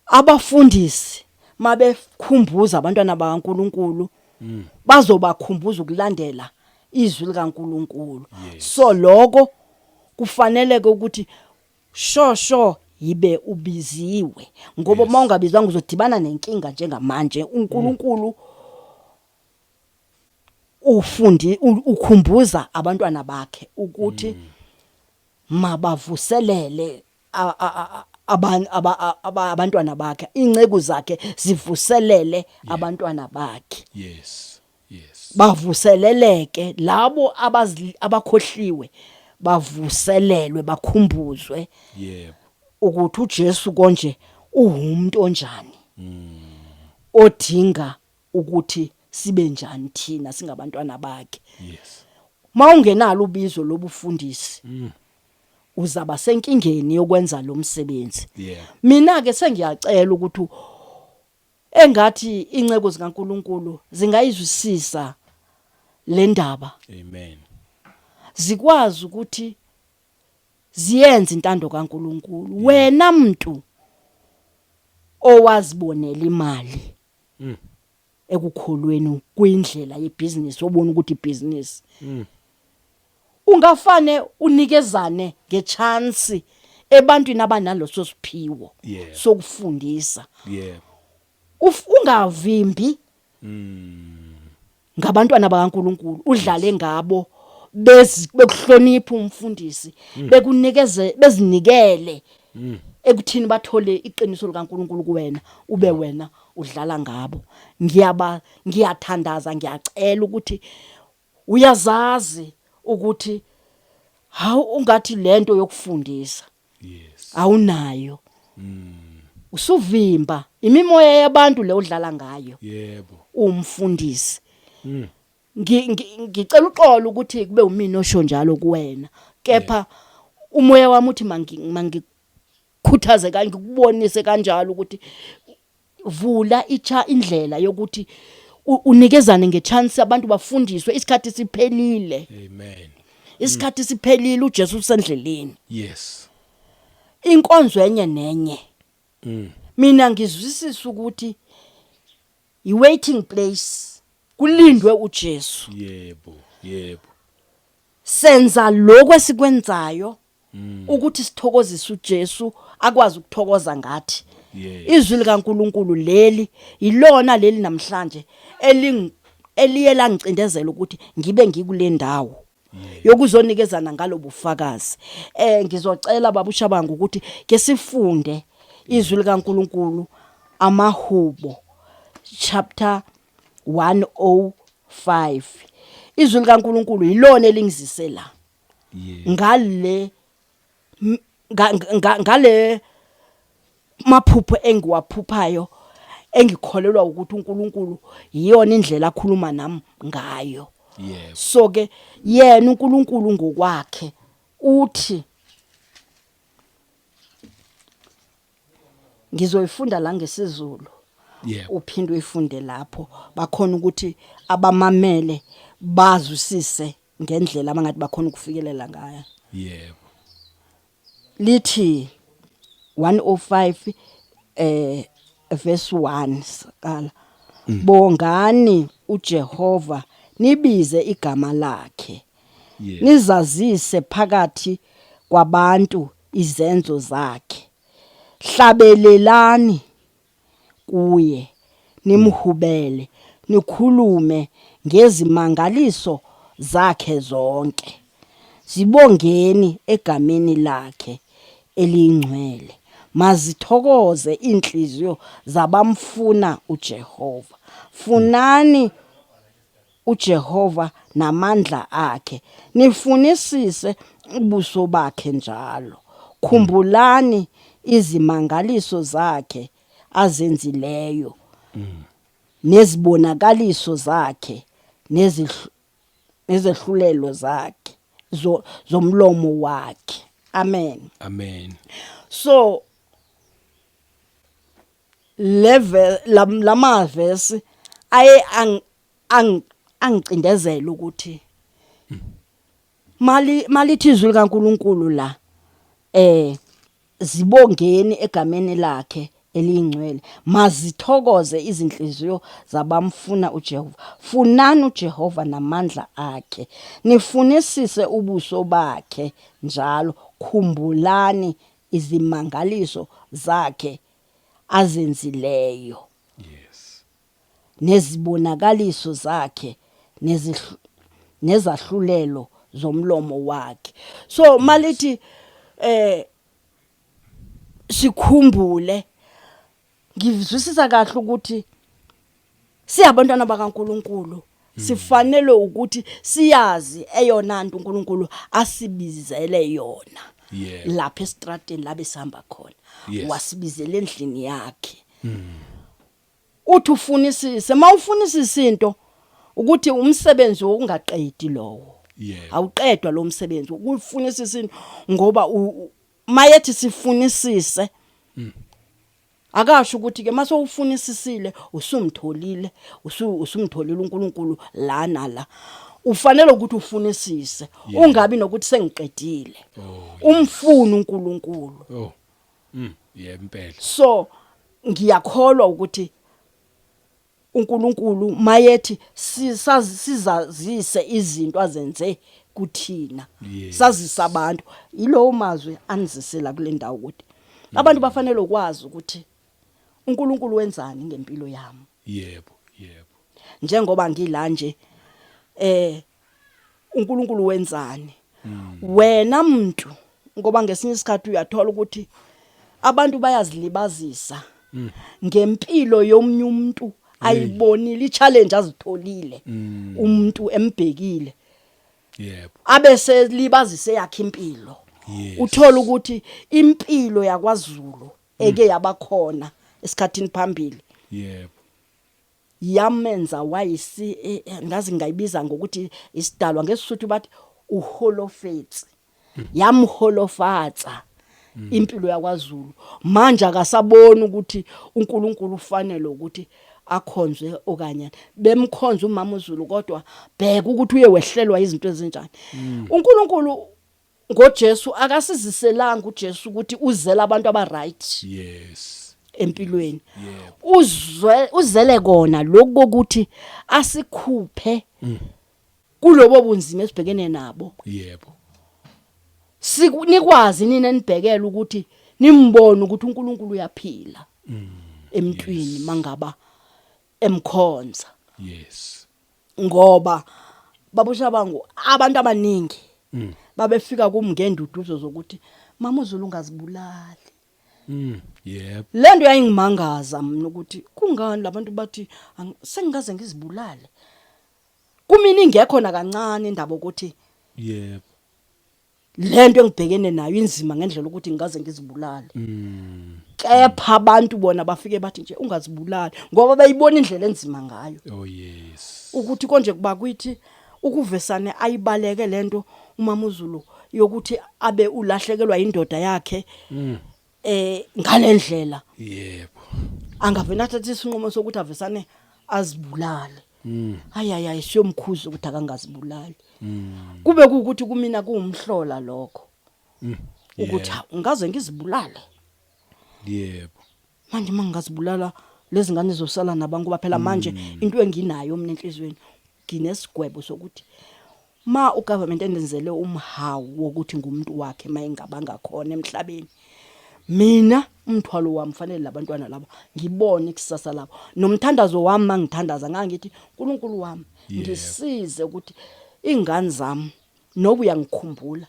Abafundisi mabekhumbuza abantwana bakaNkulunkulu bazobakhumbuza ukulandela izwi likaNkulunkulu. Yes. So lokho kufanele ukuthi shosho yibe ubiziwe ngoba mawungabizwanga uzodibana nenkinga njengamanje. uNkulunkulu ukhumbuza abantwana bakhe ukuthi mabavuselele abantwana bakhe, incegu zakhe zivuselele abantwana bakhe. Yes. Yes. Bavuseleleke labo abakhohliwe bavuselelwe bakhumbuzwe Yebo. ukuthi uJesu konje umuntu onjani odinga ukuthi sibe njani thina singabantwana bakhe. Yes. Mawungenalo ubizo lobufundisi uzaba senkingeni yokwenza lo msebenzi. Yeah. Mina ke sengiyacela ukuthi engathi inceko zikaNkulunkulu zingayizwisisa le ndaba. Amen. Zikwazi ukuthi ziyenze intando kaNkulunkulu. Wena muntu owazibonela imali ekukholweni kwindlela yebusiness obona ukuthi ibusiness ungafane unikezane ngechance ebantwini abanaloso siphiwo Yeah. sokufundisa. Yeah. Ungavimbi ngabantwana bakaNkulunkulu udlale ngabo bekuhlonipha umfundisi bekunikeze bezinikele ekuthini bathole iqiniso likaNkulunkulu kuwena ube wena udlala ngabo. Ngiyathandaza ngiyacela ukuthi uyazazi ukuthi hawu ungathi lento yokufundisa Yes. awunayo. Usuvimba imimoya yabantu le udlala ngayo. Yebo. Umfundisi ngicela uxolo ukuthi kube umina osho njalo kuwena kepha umoya wami uthi mangikhuthaze kanje ngikubonise kanjalo ukuthi vula indlela yokuthi unikezane ngechance abantu bafundiswe isikhathi siphelile. Amen. Isikhathi siphelile uJesu usendleleni. Yes. Inkonzo enye nenye. Mina ngizwisisa ukuthi i-waiting place kulindwe uJesu. Yebo, yebo. Senza lokho esikwenzayo ukuthi sithokozise uJesu akwazi ukuthokoza ngathi. Yes. Izwi likaNkuluNkulu leli ilona leli namhlanje eliyela ngicindezela ukuthi ngibe ngikule ndawo yokuzonikezana ngalo bufakazi. Ngizocela babusha bangu ukuthi ke sifunde izwi likaNkuluNkulu amaHubo chapter 105. Izwi likaNkuluNkulu ilona elingizise la. Ngale maphupho engiwaphuphayo engikholelwa ukuthi uNkulunkulu iyona indlela akhuluma nami ngayo. So ke yena uNkulunkulu ngokwakhe uthi ngizoyifunda la ngesizulu. Uphinde uyifunde lapho bakhona ukuthi abamamele bazwisise ngendlela abangathi bakhona ukufikelela ngayo. Yebo. Lithi 105 verse 1 sakala. Bongani uJehova nibize igama lakhe. Nizazise phakathi kwabantu izenzo zakhe. Hlabelelani kuye nimhubele nikhulume ngezimangaliso zakhe zonke. Zibongeni egameni lakhe elingcwele. Mazithokoze inhliziyo zabamfuna uJehova. Funani uJehova namandla akhe. Nifunisise ubuso bakhe njalo. Khumbulani izimangaliso zakhe azenzileyo. Nezibonakaliso zakhe nezehlulelo zakhe zomlomo wakhe. Amen. Amen. So lama verse aye angicindezela ukuthi malithi izwi likaNkuluNkulu la zibongeni egameni lakhe elingcwele. Mazithokoze izinhliziyo zabamfuna uJehova. Funani uJehova namandla akhe. Nifunisise ubuso bakhe njalo. Khumbulani izimangaliso zakhe azenzileyo. Nezibonakaliso zakhe nezahlulelo zomlomo wakhe. So malithi sikhumbule, ngizwisisa kahle ukuthi siyabantwana bakaNkuluNkulu sifanele ukuthi siyazi eyona nto uNkulunkulu asibizele yona. Lapha estradeni labe sihamba khona wasibizela endlini yakhe. Uthi ufunisise, mawufunisisa into ukuthi umsebenzi wokungaqedi lowo. Awuqedwa lo msebenzi ukufunisisa into ngoba mayethi sifunisise akasho ukuthi ke mase ufunisisile usumtholile usumtholile uNkulunkulu la nala. Ufanele ukuthi ufunisise ungabi nokuthi sengiqedile. Umfuna uNkulunkulu. Impela. So ngiyakholwa ukuthi uNkulunkulu mayethi sizazise izinto azenze kuthina. Sazisa abantu ilowo mazwi anizisela kule ndawo ukuthi abantu bafanele ukwazi ukuthi uNkulunkulu wenzani ngempilo yami. Yebo. Njengoba ngila nje uNkulunkulu wenzani wena muntu, ngoba ngesinye isikhathi uyathola ukuthi abantu bayazilibazisa ngempilo yomnye umuntu ayibonile i-challenge azitholile umuntu embhekile. Abese libazise yakhe impilo. Uthola ukuthi impilo yakwaZulu eke yabakhona esikhathini phambili. Yamenza wayisi ngazi ngayibiza ngokuthi isidalwa ngesisuthu bathi uholofetsi. Yamholofatsa impilo yakwaZulu manje akasaboni ukuthi uNkulunkulu ufanele ukuthi akhonzwe okanye bemkhonza umama uZulu kodwa bheka ukuthi uye wehlelwa izinto ezinjani. uNkulunkulu ngoJesu akasiziselanga uJesu ukuthi uzela abantu abaright Yes. empilweni. Yebo. Uzele kona lokho ukuthi asikhuphe kulobo bunzima esibhekene nabo. Yebo. Nikwazi nina nibhekela ukuthi nimbone ukuthi uNkulunkulu uyaphila emntwini mangaba emkhonza. Yes. Ngoba babusha bangu abantu abaningi babefika kimi ngenduduzo zokuthi mama uZulu ungazibulali. Yebo. Lento yayingimangaza mina ukuthi kungani labantu bathi sengingaze ngizibulale. Kumina ingekho na kancane indaba ukuthi Yebo. lento engibhekene nayo inzima ngendlela ukuthi ngingaze ngizibulale. Kepha abantu bona bafike bathi nje ungazibulali ngoba bayibona indlela enzima ngayo. Oh yes. Ukuthi konje kuba kwithi ukuvesane ayibaleke lento umama uZulu yokuthi abe ulahlekelwa indoda yakhe ngalendlela. Yebo. Angavena thatha isinqumo sokuthi avesane azibulale. Hayi siyomkhuza ukuthi akangazibulali. Kube ukuthi kumina kuumhlola lokho. Ukuthi ngaze ngizibulale. Yebo. Manje mangazibulala lezi ngane zosala nabantu baphela manje into enginayo mina enhlizweni ginesigwebo sokuthi ma ugovernment endenzele umhawu wokuthi ngumuntu wakhe mayengabanga khona emhlabeni. Mina umthwalo wami fanele labantwana laba ngibone ikusasa labo nomthandazo wami mangithandaza ngangithi uNkulunkulu wami ngisize ukuthi ingane zami noba uyangikhumbula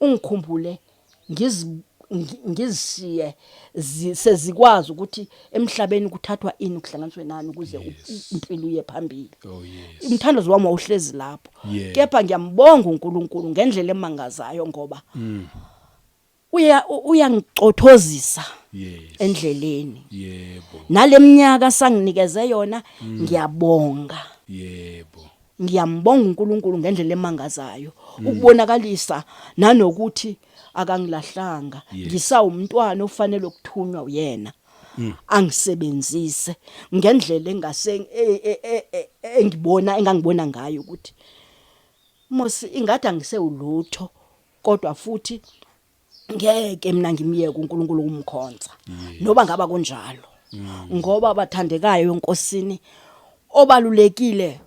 ungikhumbule ngizishiye sezikwazi ukuthi emhlabeni kuthathwa ini kuhlanganiswe nani ukuze impilo iye phambili. Oh yes. Umthandazo wami awuhlezi lapho. Kepha ngiyambonga uNkulunkulu ngendlela emangazayo ngoba uyangicothozisa endleleni. Yebo. Naleminyaka sanginikeze yona ngiyabonga. Yebo. Ngiyambonga uNkulunkulu ngendlela emangazayo ukubonakalisa nanokuthi akangilahlanga ngisawumntwana ofanele ukuthunywa uyena angisebenzise ngendlela engangibona ngayo ukuthi mosi ingadi angisewulutho kodwa futhi ngeke mina ngimiyeke uNkulunkulu umkhonza noba ngaba kunjalo ngoba abathandekayo enkosini obalulekile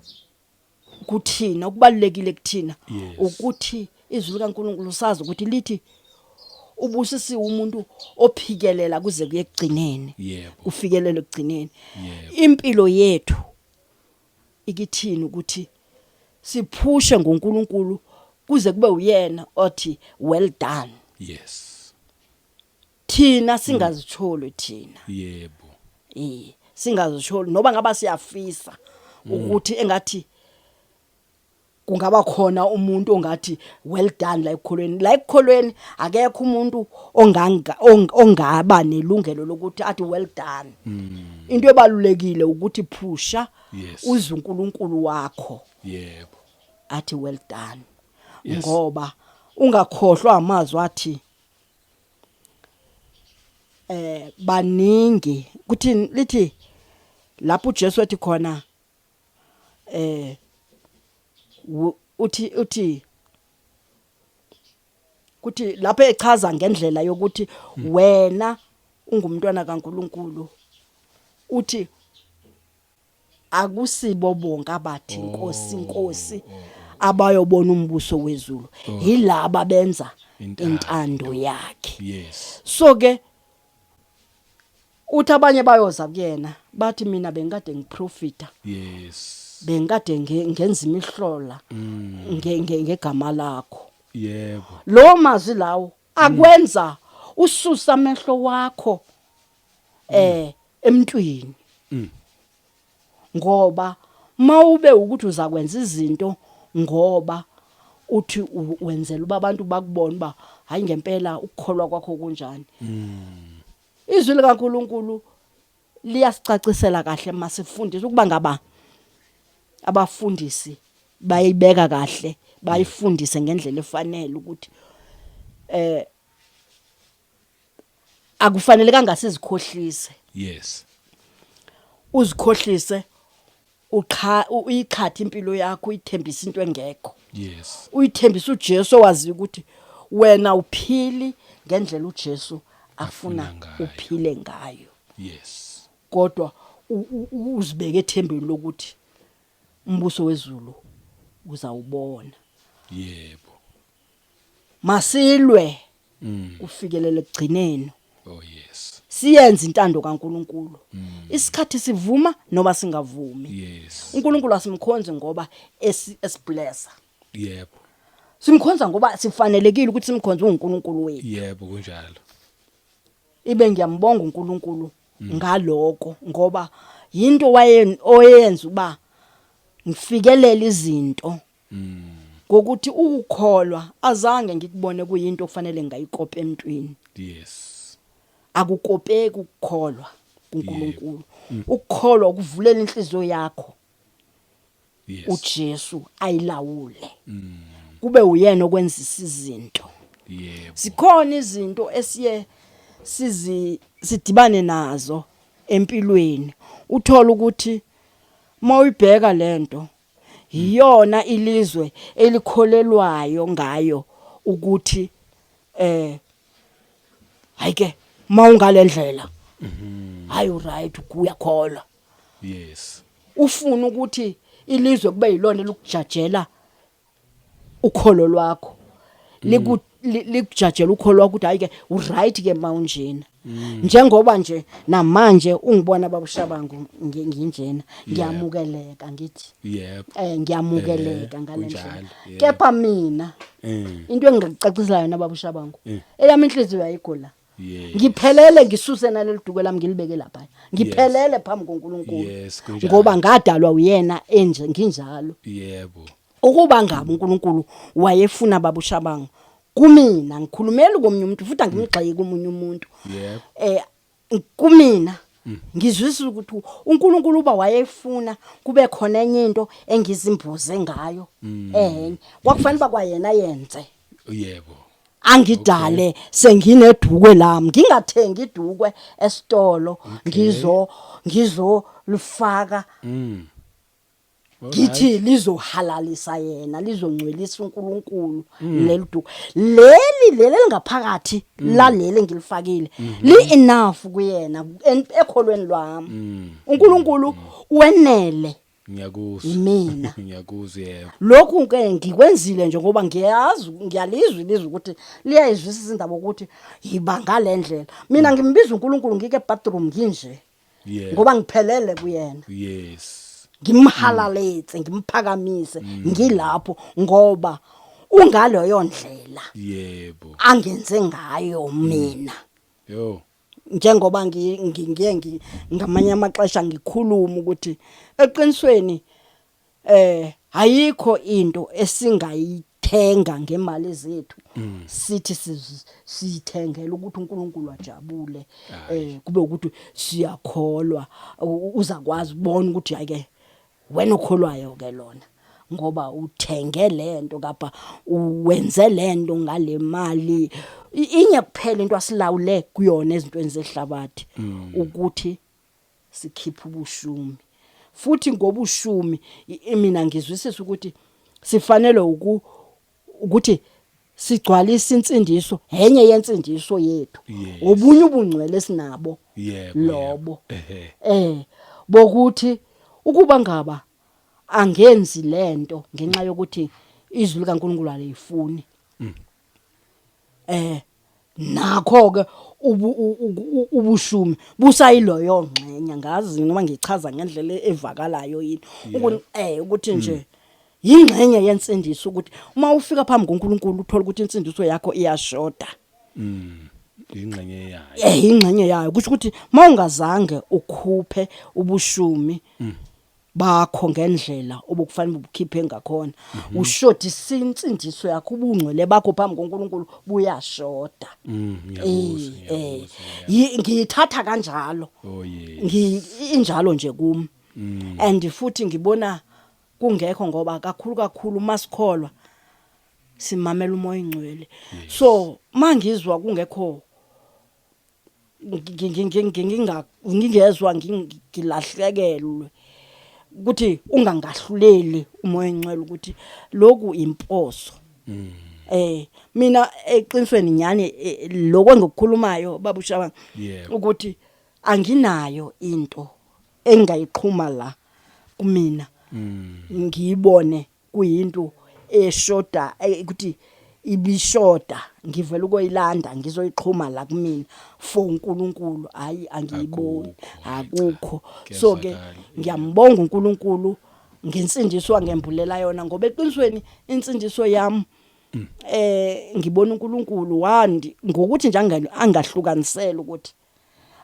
kuthina okubalulekile kuthina ukuthi izwi kaNkulunkulu sazi ukuthi lithi ubusisiwe umuntu ophikelela kuze kuye ekugcineni kufikelele ekugcineni. Impilo yethu ikithini ukuthi siphushe ngoNkulunkulu kuze kube uyena othi well done. Yes. Thina singazitsholo thina. Yebo. Singazitsholo noba ngaba siyafisa ukuthi engathi kungaba khona umuntu ongathi well done la ekukholweni akekho umuntu ongaba nelungelo lokuthi athi well done. Into ebalulekile ukuthi phusha uzwe uNkulunkulu wakho. Yebo. Athi well done. Ngoba ungakhohlwa amazwi athi baningi kuthi lithi lapho uJesu ethi khona uthi kuthi lapho echaza ngendlela yokuthi wena ungumntwana kaNkulunkulu uthi akusibo bonke abathi inkosi abayobona umbuso wezulu yilabo benza intando yakhe. Yes. So ke uthi abanye bayoza kuyena bathi mina bengikade ngiprofita. Yes. Bengikade ngenza imihlola ngegama lakho. Yebo. Lo mazwi lawo akwenza ususa amehlo wakho emntwini. Ngoba mawube ukuthi uzakwenza izinto ngoba uthi wenzela uba abantu bakubona ba hayi ngempela ukukholwa kwakho kunjani. Izwi likaNkulunkulu liyasicacisela kahle masifundisa ukuba ngaba abafundisi bayibeka kahle bayifundise ngendlela efanele ukuthi akufanele kangasizikhohlise Yes. uzikhohlise uyikhathi impilo yakho uyithembisa into engekho Yes. uyithembisa uJesu owazi ukuthi wena uphili ngendlela uJesu afuna ngayo. uphile ngayo Yes. kodwa uzibeke ethembeni lokuthi umbuso wezulu uzawubona Yebo. masilwe kufikelele ekugcineni Oh yes. siyenze intando kaNkuluNkulu isikhathi sivuma noma singavumi Yes. uNkulunkulu asimkhonze ngoba esiblessa Yebo. simkhonza ngoba sifanelekile ukuthi simkhonze uNkulunkulu wethu Yebo kunjalo. ibe ngiyambonga uNkulunkulu ngaloko ngoba yinto oyenza uba ngifikelele izinto ngokuthi ukukholwa azange ngikubone kuyinto okufanele ngayikopa emntwini Yes. akukopeki ukukholwa kuNkulunkulu ukukholwa ukuvulela inhliziyo yakho Yes. uJesu ayilawule kube uyena okwenzisa izinto Yebo. sikhona izinto esiye sidibane nazo empilweni uthola ukuthi mawuyibheka lento iyona ilizwe elikholelwayo ngayo ukuthi hayike mawungalendlela hayi right kuyakholwa Yes. ufuna ukuthi ilizwe kube yilona lokujajela ukholo lwakho likujajela ukholo lwakho ukuthi hayike uright ke mawunjena njengoba nje namanje ungibona babushabangu nginjena ngiyamukeleka ngithi Yebo. ngiyamukeleka ngalendlela kunjalo, yeah. kepha mina into engicacisela yona babushabangu eyami inhliziyo ayigola Yes. ngiphelele ngisuse naleli duke lami ngilibeke lapha ngiphelele phambi koNkulunkulu Yes, kunjalo. ngoba ngadalwa uyena enje nginjalo Yebo. ukuba ngabe uNkulunkulu wayefuna babushabangu kumina ngikhulumela komunye umuntu futhi angimgxeki komunye umuntu Yebo. kumina ngizwisa ukuthi uNkulunkulu uba wayefuna kube khona enye into engizimbuze ngayo kwakufanele bakwayena yenze Yebo. angidale sengineduke lami ngingathengi idukwe esitolo ngizo lufaka ngithi lizohalalisa yena lizongcwelisa uNkulunkulu leli duku leli ngaphakathi laleli ngilifakile li enough kuyena ekholweni lwami uNkulunkulu wenele Ngiyakuzwa. mina Ngiyakuzwa yebo. lokhu ke ngikwenzile nje ngoba ngiyalizwa ilizwe ukuthi liyayizwisisa indaba ukuthi yiba ngalendlela mina ngimbiza uNkulunkulu ngike ebathroom nginje Yebo. ngoba ngiphelele kuyena Yes. ngimhalaletse ngimphakamise ngilapho ngoba ungaleyo ndlela Yebo. angenze ngayo mina Yo. njengoba ngiye ngamanye amaxesha ngikhuluma ukuthi eqinisweni ayikho into esingayithenga ngemali zethu sithi siyithengela ukuthi uNkulunkulu ajabule kube ukuthi siyakholwa uzakwazi ukubona ukuthi ake wena ukholwayo ke lona ngoba uthenge lento kapha uwenze lento ngale mali inye kuphela into asilawule kuyona ezintweni zehlabathi ukuthi sikhiphe ubushumi futhi ngoba ushumi mina ngizwisisa ukuthi sifanele ukuthi sigcwalise insindiso enye yensindiso yethu obunye ubungcwele sinabo Yebo. lobo bokuthi ukuba ngaba angenzi lento ngenxa yokuthi izwi likaNkulunkulu alifuni nakho ke ubushumi busayiloyo ngxenye ngazi noma ngichaza ngendlela evakalayo yini ukuthi nje ingxenye yensindiso ukuthi uma ufika phambi koNkulunkulu uthola ukuthi insindiso yakho iyashoda ingxenye yayo. Ingxenye yayo kusho ukuthi mawungazange ukhuphe ubushumi bakho ngendlela obukufanele ubukhiphe ngakhona ushodi sinsindiso yakho ubungcwele bakho phambi koNkulunkulu buyashoda ngiyithatha kanjalo Oh yes. injalo nje kimi and futhi ngibona kungekho ngoba kakhulu masikholwa simamela umoya ingcwele so mangizwa kungekho ngingezwa ngilahlekelwe ukuthi ungangahluleli umoya engcwele ukuthi lokhu imposo. Mina eqinisweni nyane lokho engikukhulumayo baba uShabanga ukuthi anginayo into engayiqhuma la kumina ngiyibone kuyinto eshoda ukuthi ibishoda ngivela ukuyilanda ngizoyiqhuma la kumina for uNkulunkulu hayi angiyiboni akukho. So ke ngiyambonga uNkulunkulu ngensindiso ngembulela yona ngoba eqinisweni insindiso yami ngibona uNkulunkulu wandi ngokuthi nje angahlukanisela ukuthi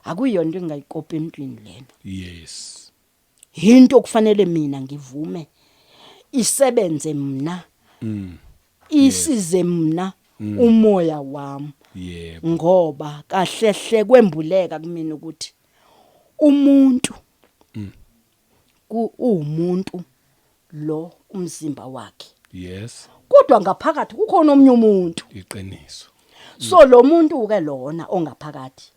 akuyona into engayikopa emntwini lena. Yes. Into kufanele mina ngivume isebenze mina. Isize mina umoya wami. Yebo. Ngoba kahlehle kwembuleka kumina ukuthi umuntu umuntu lo umzimba wakhe. Yes. Kodwa ngaphakathi kukhona omnye umuntu. Iqiniso. So lo muntu ke lona ongaphakathi.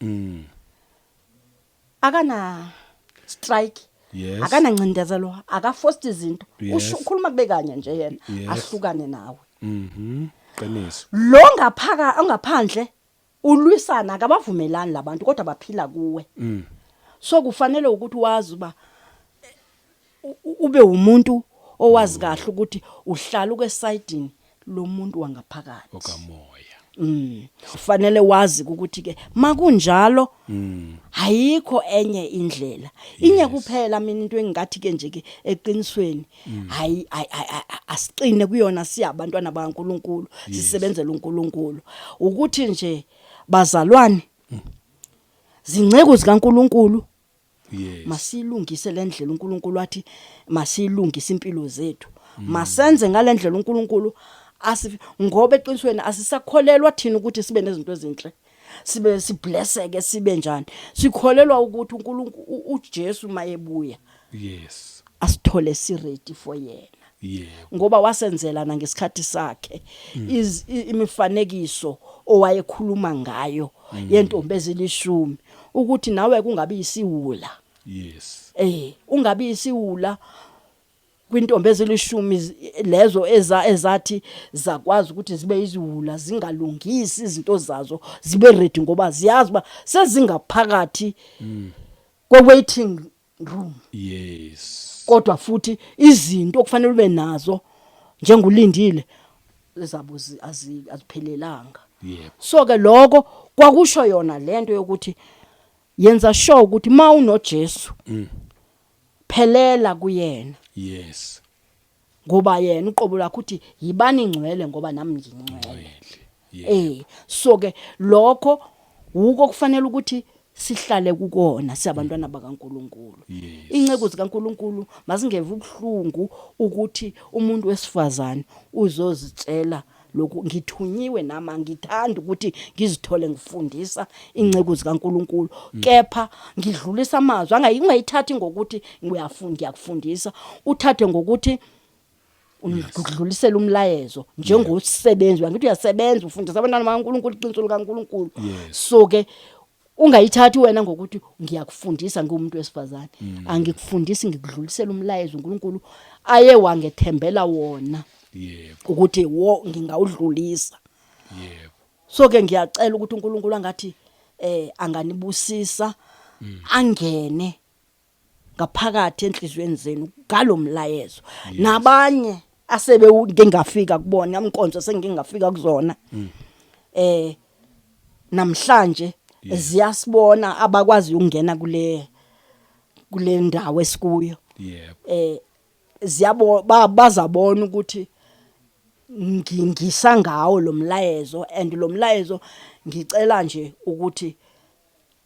Akana strike. Yes. Akana ncindezelo, akafosti izinto. Yes. Ukhuluma kube kanye nje yena Yes. ahlukane nawe. Iqiniso. Lo ongaphandle ulwisana akabavumelani labantu kodwa baphila kuwe. So kufanele ukuthi wazi uba ube umuntu owazi kahle ukuthi uhlala kwesayidini lo muntu wangaphakathi okamoya. Kufanele wazi ukuthi ke makunjalo ayikho enye indlela. Inye kuphela mina into engathi ke nje ke eqinisweni hayi asiqine kuyona siyabantwana bakaNkuluNkulu sisebenzela uNkulunkulu ukuthi nje bazalwane zinceke zikaNkuluNkulu. Yes. Masilungise lendlela uNkulunkulu wathi masilungise impilo zethu. Masenze ngalendlela uNkulunkulu ngoba eqinisweni asisakholelwa thina ukuthi sibe nezinto ezinhle. Sibe siblesseke sibe njani. Sikholelwa ukuthi uNkulunkulu uJesu mayebuya. Yes. Asithole si ready for yena. Yebo. Ngoba wasenzela na ngesikhathi sakhe imifanekiso owayekhuluma ngayo yentombi ezilishumi ukuthi nawe kungabi isiwula. Yes. Ungabi isiwula kwintombi ezilishumi lezo ezathi zakwazi ukuthi zibe iziwula zingalungisi izinto zazo zibe ready ngoba ziyazi ba sezingaphakathi kwe waiting room. Yes. Kodwa futhi izinto okufanele ube nazo njengolindile ezabo aziphelelanga. Yebo. So ke lokho kwakusho yona lento yokuthi yenza sure ukuthi ma unoJesu phelela kuyena. Yes. Ngoba yena uqobo lakho uthi yibani ingcwele ngoba nami ngingcwele. Yebo. So ke lokho uko kufanele ukuthi sihlale kukona siyabantwana bakaNkuluNkulu. Inceke zikaNkuluNkulu masingeve ubuhlungu ukuthi umuntu wesifazane uzozitshela lokhu ngithunyiwe nama ngithanda ukuthi ngizithole ngifundisa inceke zikaNkuluNkulu kepha ngidlulisa amazwi angayithathi ngokuthi ngiyakufundisa uthathe ngokuthi ukudlulisela umlayezo njengosebenzi ngithi uyasebenza ufundisa abantwana bakaNkuluNkulu iqiniso likaNkuluNkulu. So ke ungayithathi wena ngokuthi ngiyakufundisa ngumuntu wesifazane angikufundisi ngikudlulisela umlayezo uNkulunkulu aye wangethembela wona. Yebo. Ukuthi ngingawudlulisa. Yebo. So ke ngiyacela ukuthi uNkulunkulu angathi anganibusisa angene ngaphakathi enhlizweni zenu ngalomlayezo nabanye asebe ngingafika kubona amkonzo sengingafika kuzona namhlanje ziyasibona abakwazi ukungena kule ndawo esikuyo. Yebo. Bazabona ukuthi ngisangawo lo mlayezo and lo mlayezo ngicela nje ukuthi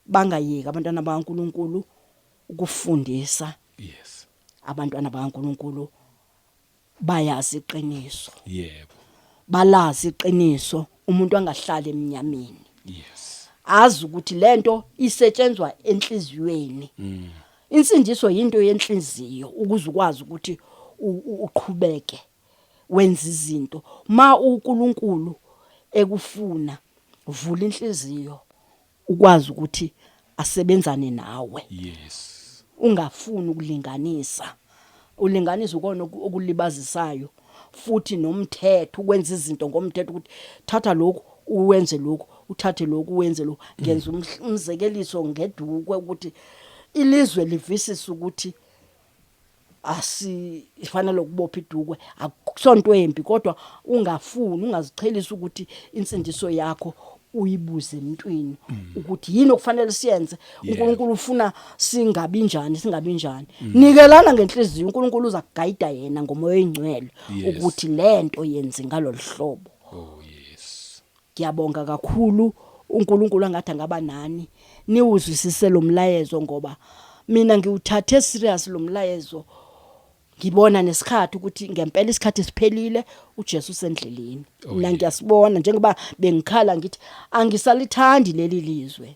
bangayeki abantwana bakaNkuluNkulu ukufundisa. Yes. Abantwana bakaNkuluNkulu bayazi iqiniso. Yebo. Balazi iqiniso umuntu angahlala eminyameni. Yes. Azi ukuthi lento isetshenzwa enhliziyweni. Insindiso into yenhliziyo ukuze ukwazi ukuthi uqhubeke wenza izinto ma uNkulunkulu ekufuna vula inhliziyo ukwazi ukuthi asebenzane nawe. Yes. Ungafuni ukulinganisa. Ulinganisa ukona okulibazisayo futhi nomthetho ukwenza izinto ngomthetho ukuthi thatha lokhu uwenze lokhu, uthathe lokhu uwenze lokhu. Ngenza umzekeliso ngedukwe ukuthi ilizwe livisisa ukuthi asifanele ukubopha idukwe akusonto embi, kodwa ungafuni ungaziqhelisa ukuthi insindiso yakho uyibuze emntwini ukuthi yini okufanele siyenze. uNkulunkulu ufuna singabi njani. Nikelana ngenhliziyo, uNkulunkulu uza kugayida yena ngomoya oyingcwele ukuthi lento yenze ngalolu hlobo. Oh yes. Ngiyabonga kakhulu uNkulunkulu angathi angaba nani niwuzwisise lo mlayezo, ngoba mina ngiwuthathe serious lo mlayezo. Ngibona nesikhathi ukuthi ngempela isikhathi siphelile, uJesu usendleleni. Mina ngiyasibona njengoba bengikhala ngithi angisalithandi leli lizwe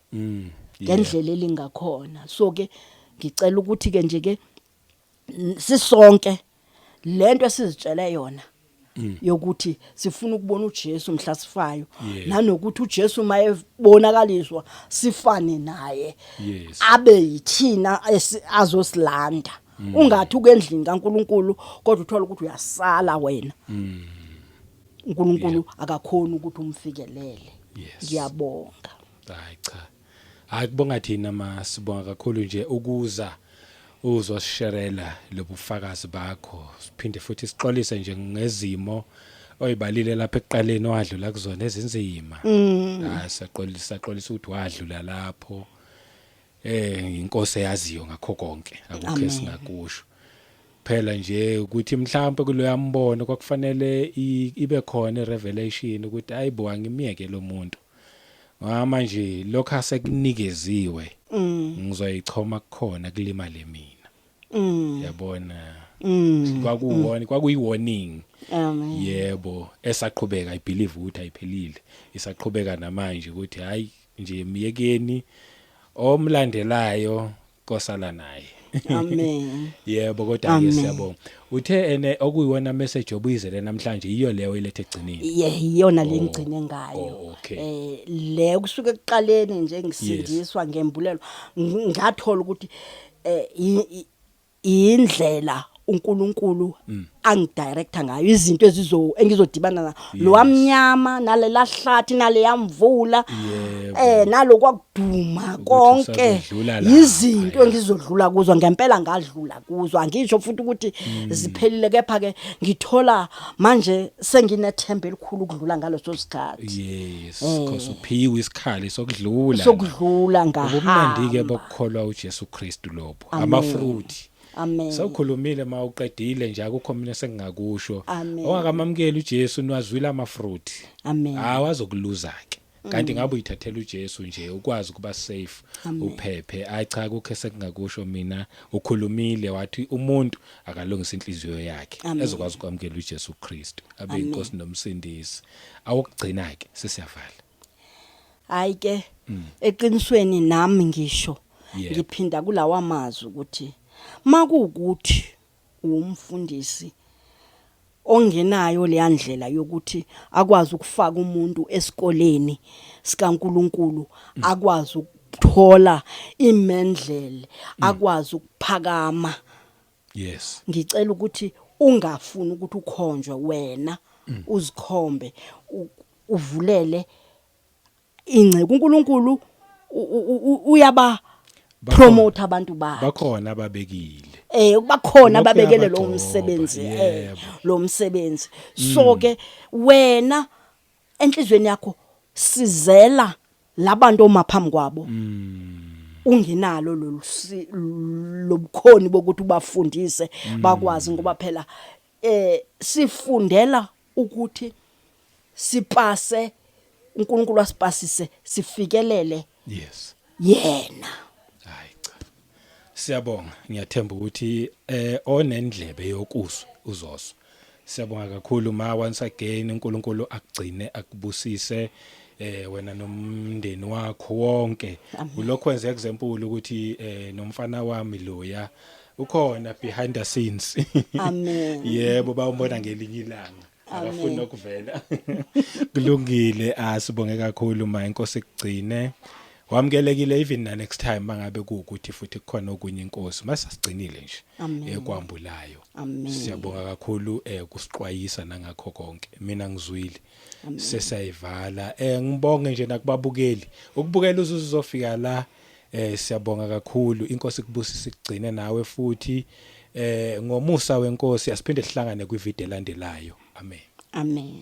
ngendlela elingakhona. So ke ngicela ukuthi ke nje ke sisonke lento esizitshele yona yokuthi sifuna ukubona uJesu mhlasifayo, nanokuthi uJesu mayebonakaliswa sifane naye, abe yithina azosilanda. Ungathi ukendlini kaNkulunkulu kodwa uthola ukuthi uyasala wena. uNkulunkulu akakhona ukuthi umfikelele. Ngiyabonga. Hayi cha. Akubonga thina masibonga kakhulu nje uzosisherela lobufakazi bakho. Siphinde futhi sixolise nje ngezimo oyibalile lapha ekuqaleni wadlula kuzona ezinzima. Saqolisa ukuthi wadlula lapho. Inkosi eyaziyo ngakho konke, akukho singakusho. Phela nje ukuthi mhlawumbe kuloyambono kwakufanele ibe khona irevelation ukuthi ayibo angimiyeke lo muntu. Manje lokho asekunikeziwe ngizoyichoma kukhona kulimale mina. Yabona. Kwakuyi-warning. Amen. Yebo, esaqhubeka I believe ukuthi ayiphelile. Isaqhubeka namanje ukuthi hayi nje miyekeni omlandelayo kosala naye. Amen. Yebo kodwa ke siyabonga. Uthe ene okuyiwona message obuyizele namhlanje iyo leyo ilethe egcineni. Iyona lengcine ngayo. Le kusuka ekuqaleni nje ngisindiswa ngembulelo ngathola ukuthi indlela uNkulunkulu angidirecta ngayo izinto engizodibana na lo wamnyama nalela hlathi nale yamvula nalokwakuduma konke izinto engizodlula kuzo ngempela ngadlula kuzo. Angisho futhi ukuthi ziphelile, kepha ke ngithola manje senginethemba elikhulu ukudlula ngaleso sikhathi. Yes, because uphiwe isikhali sokudlula ngahamba. Ubumnandi ke bokukholwa uJesu Kristu lopho amafruit. Amen. Sawukhulumile mawuqedile nje akukho mina sengingakusho. Ongakamamukeli uJesu niwazwile amafruit. Amen. Awazokuluza ke. Kanti ngabe uyithathela uJesu nje ukwazi kuba safe, uphephe. Acha akukho sengingakusho mina. Ukhulumile wathi umuntu akalungisa inhliziyo yakhe ezokwazi ukwamukela uJesu Kristu abe inkosi nomsindisi. Awukugcina ke sesiyavala. Hayi ke eqinisweni nami ngisho ngiphinda kulawa amazwi ukuthi makuukuthi umfundisi ongenayo le yandlela yokuthi akwazi ukufaka umuntu esikoleni sikaNkulunkulu, akwazi ukuthola imendlele, akwazi ukuphakama. Yes. Ngicela ukuthi ungafuni ukuthi ukhonjwe wena, uzikhombe, uvulele ingceke. uNkulunkulu uyaba promote abantu bakhe. Bakhona ababekile. Bakhona ababekele lo umsebenzi, lo msebenzi. So ke wena enhlizweni yakho sizela labantu omaphambi kwabo. Ungenalo lobukhoni bokuthi ubafundise bakwazi, ngoba phela sifundela ukuthi sipase, uNkulunkulu asipasise sifikelele. Yes. Yena. Siyabonga, ngiyathemba ukuthi onendlebe yokuzwa uzoswa. Siyabonga kakhulu ma once again uNkulunkulu akugcine akubusise wena nomndeni wakho wonke. Ulokho wenza example ukuthi nomfana wami loya ukhona behind the scenes. Amen. Yebo bawumbona ngelinye ilanga. Abafuna ukuvela. Kulungile, asibonge kakhulu ma inkosi ekugcine. Wamukelekile even na next time mangabe kuukuthi futhi kukhona okunye inkosi masasigcinile nje Amen. ekwambulayo. Amen. Siyabonga kakhulu kusiqwayisa nangakho konke. Mina ngizwile. Sesayivala. Ngibonge nje nakubabukeli. Ukubukela uzofika la siyabonga kakhulu. Inkosi kubusisa igcine nawe futhi ngomusa wenkosi asiphinde sihlangane kwivideo elandelayo. Amen. Amen.